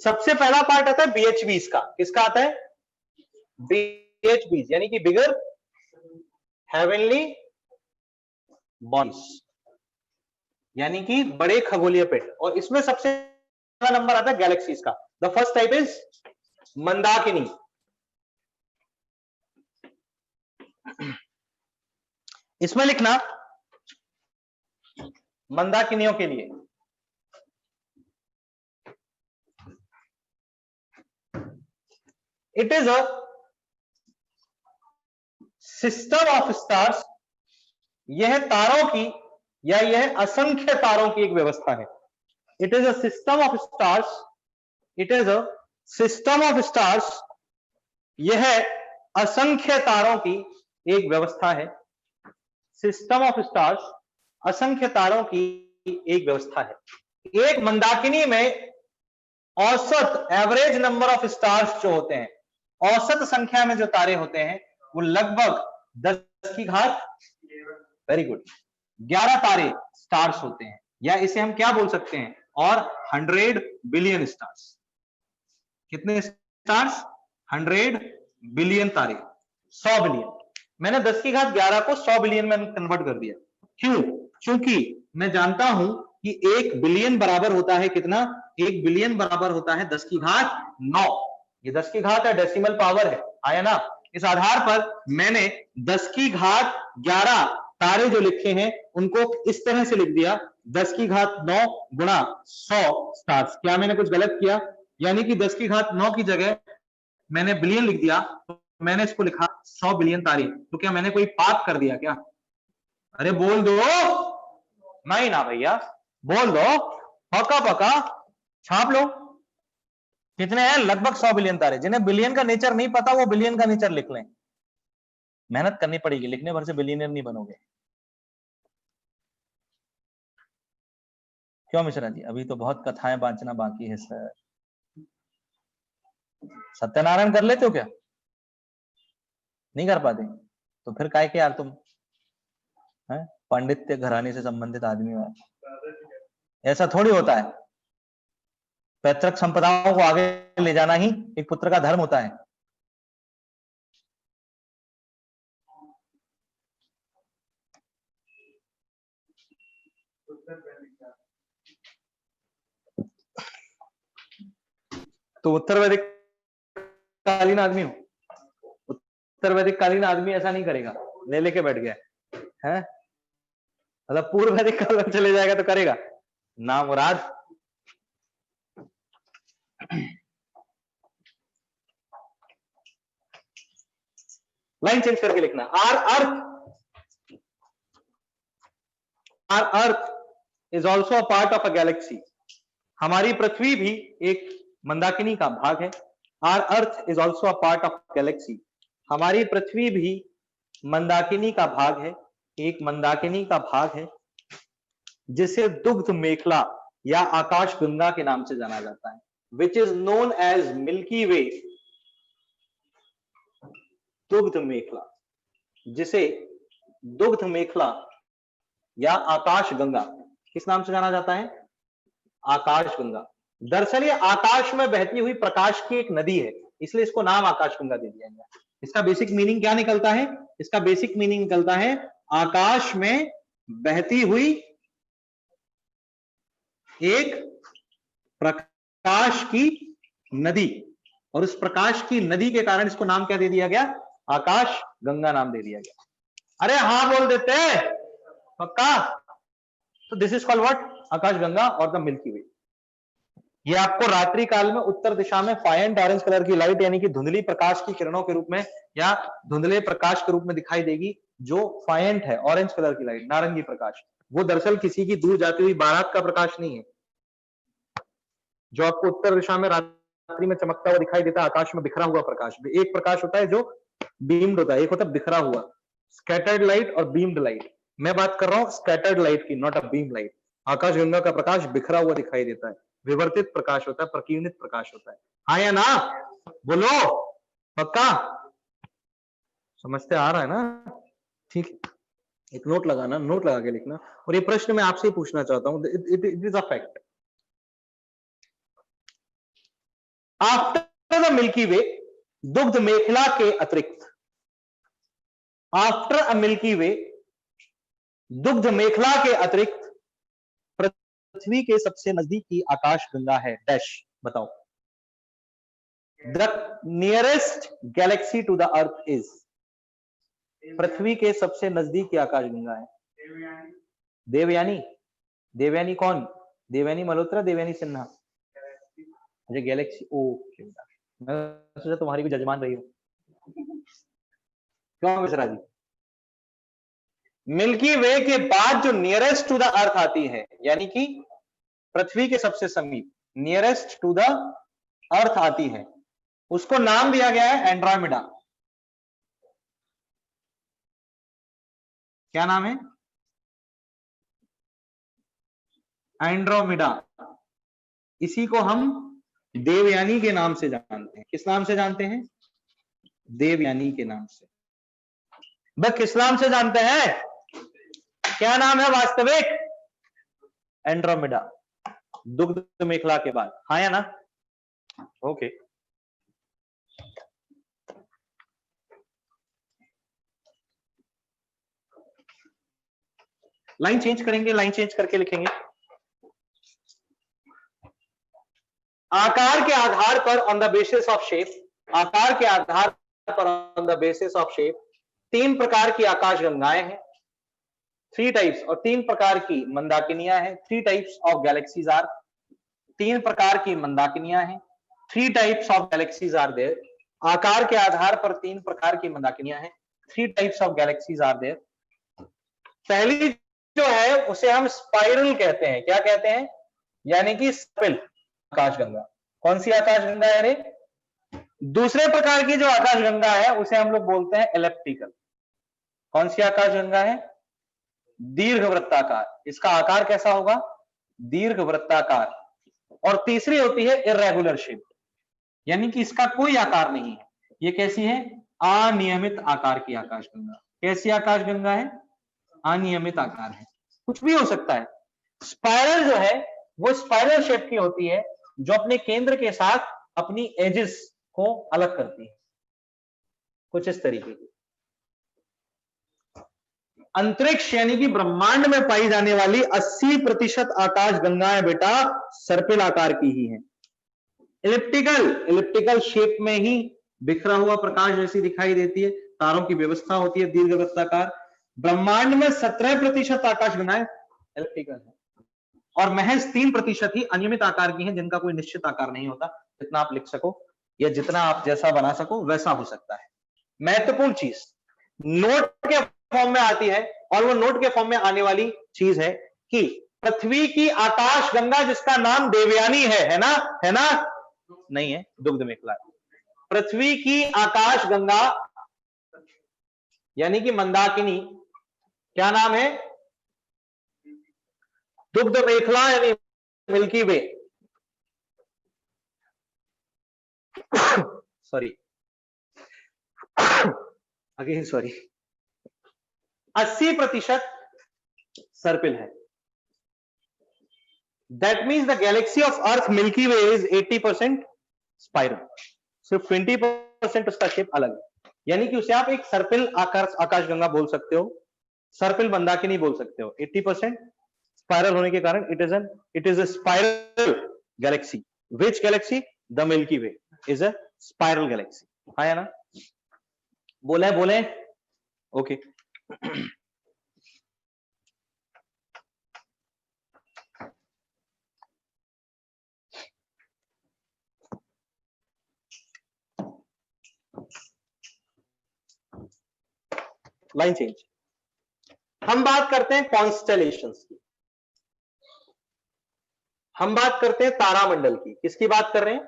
सबसे पहला पार्ट आता है BHBs का, किसका आता है? BHBs, यानी कि बिगर हेवनली बॉडीज, यानी कि बड़े खगोलीय पिंड, और इसमें सबसे पहला नंबर आता है गैलेक्सीज का। The first type is Mandakini. इसमें लिखना मंदाकिनियों के लिए it is a system of stars, यह तारों की या यह असंख्य तारों की एक व्यवस्था है। It is a system of stars, it is a system of stars, यह असंख्य तारों की एक व्यवस्था है। सिस्टम ऑफ स्टार्स, असंख्य तारों की एक व्यवस्था है। एक मंदाकिनी में औसत एवरेज नंबर ऑफ स्टार्स जो होते हैं, औसत संख्या में जो तारे होते हैं वो लगभग 10 की घात, वेरी गुड, 11 तारे स्टार्स होते हैं, या इसे हम क्या बोल सकते हैं, और 100 बिलियन स्टार्स। कितने स्टार्स? 100 बिलियन तारे, 100 बिलियन। मैंने 10 की घात 11 को 100 बिलियन में कन्वर्ट कर दिया। क्यों? क्योंकि मैं जानता हूं कि 1 बिलियन बराबर होता है कितना? 1 बिलियन बराबर होता है 10 की घात 9। ये 10 की घात है, डेसिमल पावर है, आया ना? इस आधार पर मैंने 10 की घात 11 तारे जो लिखे हैं उनको इस तरह से लिख दिया, 10 की घात 9 गुणा 100 स्टार्स। क्या मैंने कुछ गलत किया? यानी कि 10 की घात 9 की जगह मैंने बिलियन लिख दिया, तो मैंने इसको लिखा 100 बिलियन तारे। तो क्या मैंने कोई पाप कर दिया क्या? अरे बोल दो, नहीं ना भैया, बोल दो, पक्का पक्का छाप लो। कितने हैं? लगभग 100 बिलियन तारे। जिन्हें बिलियन का नेचर नहीं पता वो बिलियन का नेचर लिख लें, मेहनत करनी पड़ेगी, लिखने भर से बिलियनर नहीं बनोगे। क्यों मिश्रा जी, अभी तो बहुत कथाएं बांचना बाकी है सर। सत्यनारायण कर लेते हो क्या? नहीं कर पाते? तो फिर काय के यार तुम हैं पांडित्य घराने से संबंधित आदमी हो। ऐसा थोड़ी होता है, पैतृक संपदाओं को आगे ले जाना ही एक पुत्र का धर्म होता है। तो उत्तर वैदिक कालीन आदमी हो, उत्तर वैदिक कालीन आदमी ऐसा नहीं करेगा, ले लेके बैठ गया है। मतलब पूर्व वैदिक काल में चले जाएगा तो करेगा ना मुराद। लाइन चेंज करके लिखना, our earth is also a part of a galaxy. हमारी पृथ्वी भी एक मंदाकिनी का भाग है। Our earth is also a part of galaxy. हमारी पृथ्वी भी मंदाकिनी का भाग है, एक मंदाकिनी का भाग है, जिसे दुग्ध मेखला या आकाश गंगा के नाम से जाना जाता है, which is known as Milky Way. दुग्ध मेखला, जिसे दुग्ध मेखला या आकाश गंगा किस नाम से जाना जाता है? आकाश गंगा। दरअसल ये आकाश में बहती हुई प्रकाश की एक नदी है, इसलिए इसको नाम आकाश गंगा दे दिया गया। इसका बेसिक मीनिंग क्या निकलता है? इसका बेसिक मीनिंग निकलता है आकाश में बहती हुई एक प्रकाश की नदी, और उस प्रकाश की नदी के कारण इसको नाम क्या दे दिया गया? आकाश गंगा नाम दे दिया गया। अरे हाँ बोल देते पक्का। तो दिस इज कॉल्ड व्हाट? आकाश गंगा और द मिल्की वे। ये आपको रात्रि काल में उत्तर दिशा में फायंट ऑरेंज कलर की लाइट, यानी कि धुंधली प्रकाश की किरणों के रूप में या धुंधले प्रकाश के रूप में दिखाई देगी। जो फायंट है, ऑरेंज कलर की लाइट, नारंगी प्रकाश, वो दरअसल किसी की दूर जाती हुई बारात का प्रकाश नहीं है। जो आपको उत्तर दिशा में रात्रि में चमकता हुआ दिखाई देता है, आकाश में बिखरा हुआ प्रकाश, एक प्रकाश होता है जो बीम्ड होता है, एक होता है बिखरा हुआ, स्कैटर्ड लाइट और बीम्ड लाइट। मैं बात कर रहा हूं स्कैटर्ड लाइट की, नॉट अ बीम लाइट। आकाश गंगा का प्रकाश बिखरा हुआ दिखाई देता है, विवर्तित प्रकाश होता है, प्रकीर्णित प्रकाश होता है। हाँ या ना? बोलो पक्का? समझते आ रहा है ना? ठीक है, एक नोट लगाना, नोट लगा के लिखना। और ये प्रश्न मैं आपसे ही पूछना चाहता हूं, it is a fact. After the Milky Way, दुग्ध मेखला के अतिरिक्त, आफ्टर अ मिल्की वे, दुग्ध मेखला के अतिरिक्त पृथ्वी के सबसे नजदीकी आकाश गंगा है डैश, बताओ। The nearest galaxy to the earth is, पृथ्वी के सबसे नजदीकी आकाश गंगा है देवयानी। देवयानी कौन? देवयानी मल्होत्रा, देवयानी सिन्हा? मुझे गैलेक्सी, ओके, मैं सोचा तुम्हारी भी जजमान रही हो। क्यों मिश्रा जी? मिल्की वे के बाद जो नियरेस्ट टू द अर्थ आती है, यानी कि पृथ्वी के सबसे समीप, नियरेस्ट टू द अर्थ आती है, उसको नाम दिया गया है एंड्रोमेडा। क्या नाम है? एंड्रोमेडा। इसी को हम देवयानी के नाम से जानते हैं। किस नाम से जानते हैं? देवयानी के नाम से। बस किस नाम से जानते हैं? क्या नाम है वास्तविक? एंड्रोमेडा, दुग्ध मेखला के बाद। हाँ या ना? ओके। लाइन चेंज करेंगे, लाइन चेंज करके लिखेंगे। आकार के आधार पर on the basis of shape, आकार के आधार पर on the basis of shape, 3 प्रकार की आकाश गंगाएं हैं, 3 टाइप्स, और 3 प्रकार की मंदाकिनियां हैं। 3 टाइप्स ऑफ गैलेक्सीज आर, 3 प्रकार की मंदाकिनियां हैं, 3 types of galaxies are there. आकार के आधार पर 3 प्रकार की मंदाकिनियां हैं, 3 types of galaxies are there. पहली जो है उसे हम स्पाइरल कहते हैं। क्या कहते हैं? यानी कि सर्पिल आकाशगंगा। कौन सी आकाशगंगा है रे? दूसरे प्रकार की जो आकाशगंगा है उसे हम लोग बोलते हैं एलिप्टिकल। कौन सी आकाशगंगा है? दीर्घवृत्ताकार। इसका आकार कैसा होगा? दीर्घवृत्ताकार। और तीसरी होती है इर्रेगुलर शेप, यानी कि इसका कोई आकार नहीं है। ये कैसी है? अनियमित आकार की आकाशगंगा। कैसी आकाशगंगा है? अनियमित आकार है, कुछ भी हो सकता है। स्पाइरल जो है वो स्पाइरल शेप की होती है, जो अपने केंद्र के साथ अपनी एजेस को अलग करती है, कुछ इस तरीके की। अंतरिक्ष यानी कि ब्रह्मांड में पाई जाने वाली 80% आकाश गंगाएं बेटा सर्पिल आकार की ही हैं। इलिप्टिकल, इलिप्टिकल शेप में ही बिखरा हुआ प्रकाश जैसी दिखाई देती है, तारों की व्यवस्था होती है दीर्घवृत्ताकार। ब्रह्मांड में 17% आकाश गंगाएं इलिप्टिकल है, और महज 3% ही अनियमित आकार की हैं, जिनका कोई निश्चित आकार नहीं होता। जितना आप लिख सको या जितना आप जैसा बना सको वैसा हो सकता है। महत्वपूर्ण चीज नोट के फॉर्म में आती है, और वो नोट के फॉर्म में आने वाली चीज है कि पृथ्वी की आकाश गंगा जिसका नाम देवयानी है ना? है ना? नहीं है, दुग्ध मेखला। पृथ्वी की आकाश गंगा यानी कि मंदाकिनी, क्या नाम है? दुग्ध मेखला यानी Milky Way. Sorry, again sorry. 80% सर्पिल है। That means the galaxy of earth Milky Way is 80% spiral. सिर्फ 20% उसका शेप अलग है, यानी कि उसे आप एक सर्पिल आकाशगंगा बोल सकते हो, सर्पिल मंदाकिनी बोल सकते हो। 80% स्पाइरल होने के कारण it is a spiral Galaxy. Which Galaxy? The Milky Way is a spiral Galaxy. हाँ या ना? बोले बोले ओके। Line change. हम बात करते हैं कॉन्स्टेलेशंस की, हम बात करते हैं तारामंडल की। किसकी बात कर रहे हैं?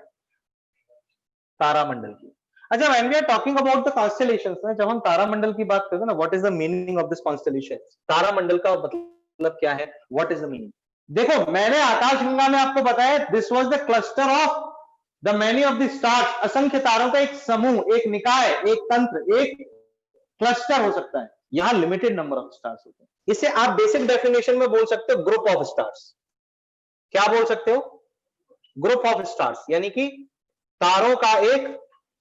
तारामंडल की। अच्छा, when we are talking about the constellations, जब हम तारामंडल की बात करते हैं ना, what is the meaning of this constellation? तारामंडल का मतलब क्या है? What is the meaning? देखो, मैंने आकाशगंगा में आपको बताया this was the cluster of the many of the stars. असंख्य तारों का एक समूह, एक निकाय, एक तंत्र, एक क्लस्टर हो सकता है। यहां लिमिटेड नंबर ऑफ स्टार्स होते हैं। इसे आप बेसिक डेफिनेशन में बोल सकते हो ग्रुप ऑफ स्टार्स। क्या बोल सकते हो? ग्रुप ऑफ स्टार्स, यानी कि तारों का एक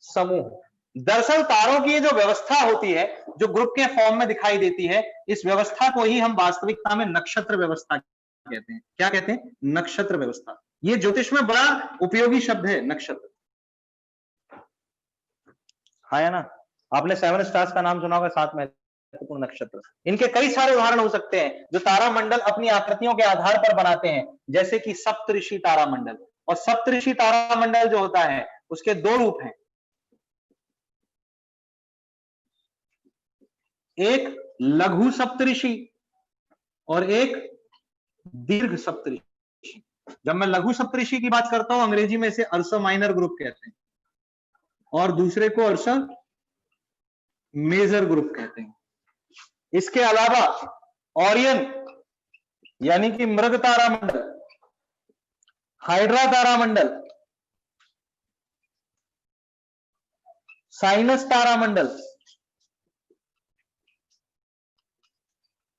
समूह। दरअसल तारों की जो व्यवस्था होती है, जो ग्रुप के फॉर्म में दिखाई देती है, इस व्यवस्था को ही हम वास्तविकता में नक्षत्र व्यवस्था कहते हैं। क्या कहते हैं? नक्षत्र व्यवस्था। ये ज्योतिष में बड़ा उपयोगी शब्द है, नक्षत्र। हाँ या ना? आपने 7 स्टार्स का नाम सुना होगा, 7 महत्वपूर्ण नक्षत्र। इनके कई सारे उदाहरण हो सकते हैं जो तारामंडल अपनी आकृतियों के आधार पर बनाते हैं, जैसे कि सप्तऋषि तारामंडल। और सप्तऋषि तारामंडल जो होता है उसके दो रूप हैं, एक लघु सप्तऋषि और एक दीर्घ सप्तऋषि। जब मैं लघु सप्तऋषि की बात करता हूं, अंग्रेजी में इसे अर्सा माइनर ग्रुप कहते हैं और दूसरे को अर्सा मेजर ग्रुप कहते हैं। इसके अलावा ओरियन यानी कि मृग तारामंडल, हाइड्रा तारामंडल, साइनस तारामंडल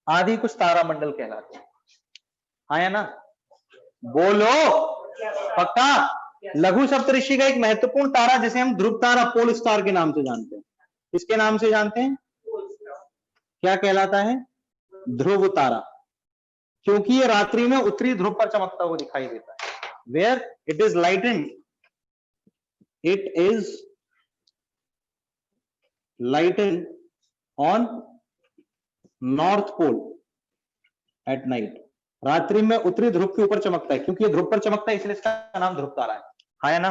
आदि कुछ तारामंडल कहलाते हैं। हाँ या ना? बोलो पक्का। लघु सप्तऋषि का एक महत्वपूर्ण तारा जिसे हम ध्रुव तारा, पोल स्टार के नाम से जानते हैं, किसके नाम से जानते हैं? क्या कहलाता है? ध्रुव तारा, क्योंकि ये रात्रि में उत्तरी ध्रुव पर चमकता हुआ दिखाई देता है। Where it is lightened, it is lightened on north pole at night. रात्रि में उत्तरी ध्रुव के ऊपर चमकता है, क्योंकि ये ध्रुव पर चमकता है इसलिए इसका नाम ध्रुव तारा है। हाँ या ना?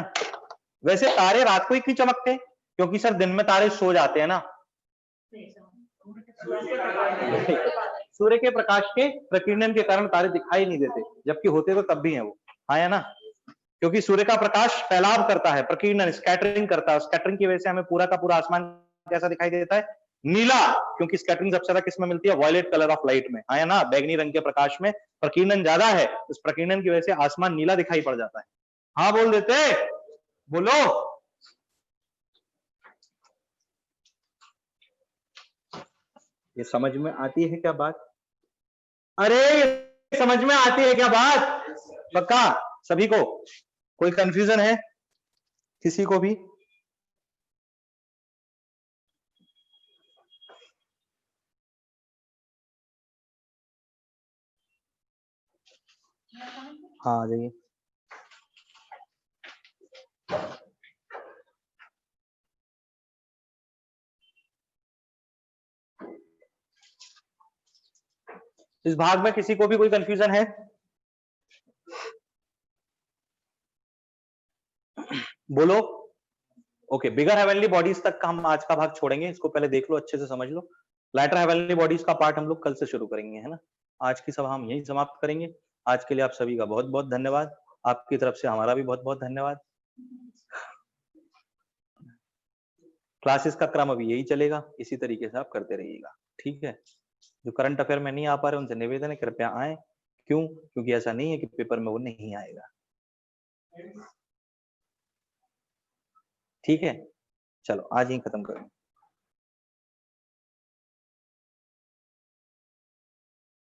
वैसे तारे रात को ही क्यों चमकते? क्योंकि सर दिन में तारे सो जाते हैं ना, सूर्य के प्रकाश के प्रकीर्णन के कारण तारे दिखाई नहीं देते, जबकि होते तो तब भी हैं वो। हाँ या ना? क्योंकि सूर्य का प्रकाश फैलाव करता है, प्रकीर्णन, स्कैटरिंग करता है। स्कैटरिंग की वजह से हमें पूरा का पूरा आसमान कैसा दिखाई देता है? नीला, क्योंकि स्कैटरिंग सबसे ज्यादा किसमें मिलती है? वॉयलेट कलर ऑफ लाइट में। हाँ या ना? बैगनी रंग के प्रकाश में प्रकीर्णन ज्यादा है, उस प्रकीर्णन की वजह से आसमान नीला दिखाई पड़ जाता है। हाँ बोल देते, बोलो। ये समझ में आती है क्या बात? अरे ये समझ में आती है क्या बात? पक्का सभी को? कोई कंफ्यूजन है किसी को भी? हाँ आ जाइए। इस भाग में किसी को भी कोई कंफ्यूजन है? बोलो। ओके, बिगर हेवनली बॉडीज तक का हम आज का भाग छोड़ेंगे, इसको पहले देख लो, अच्छे से समझ लो। लाइटर हेवनली बॉडीज का पार्ट हम लोग कल से शुरू करेंगे, है ना? आज की सभा हम यही समाप्त करेंगे। आज के लिए आप सभी का बहुत बहुत धन्यवाद, आपकी तरफ से हमारा भी बहुत बहुत धन्यवाद। क्लासेस का क्रम अभी यही चलेगा, इसी तरीके से आप करते रहिएगा, ठीक है? जो करंट अफेयर में नहीं आ पा रहे उनसे निवेदन है कृपया आए। क्यों? क्योंकि ऐसा नहीं है कि पेपर में वो नहीं आएगा, ठीक है? चलो आज ही खत्म करें।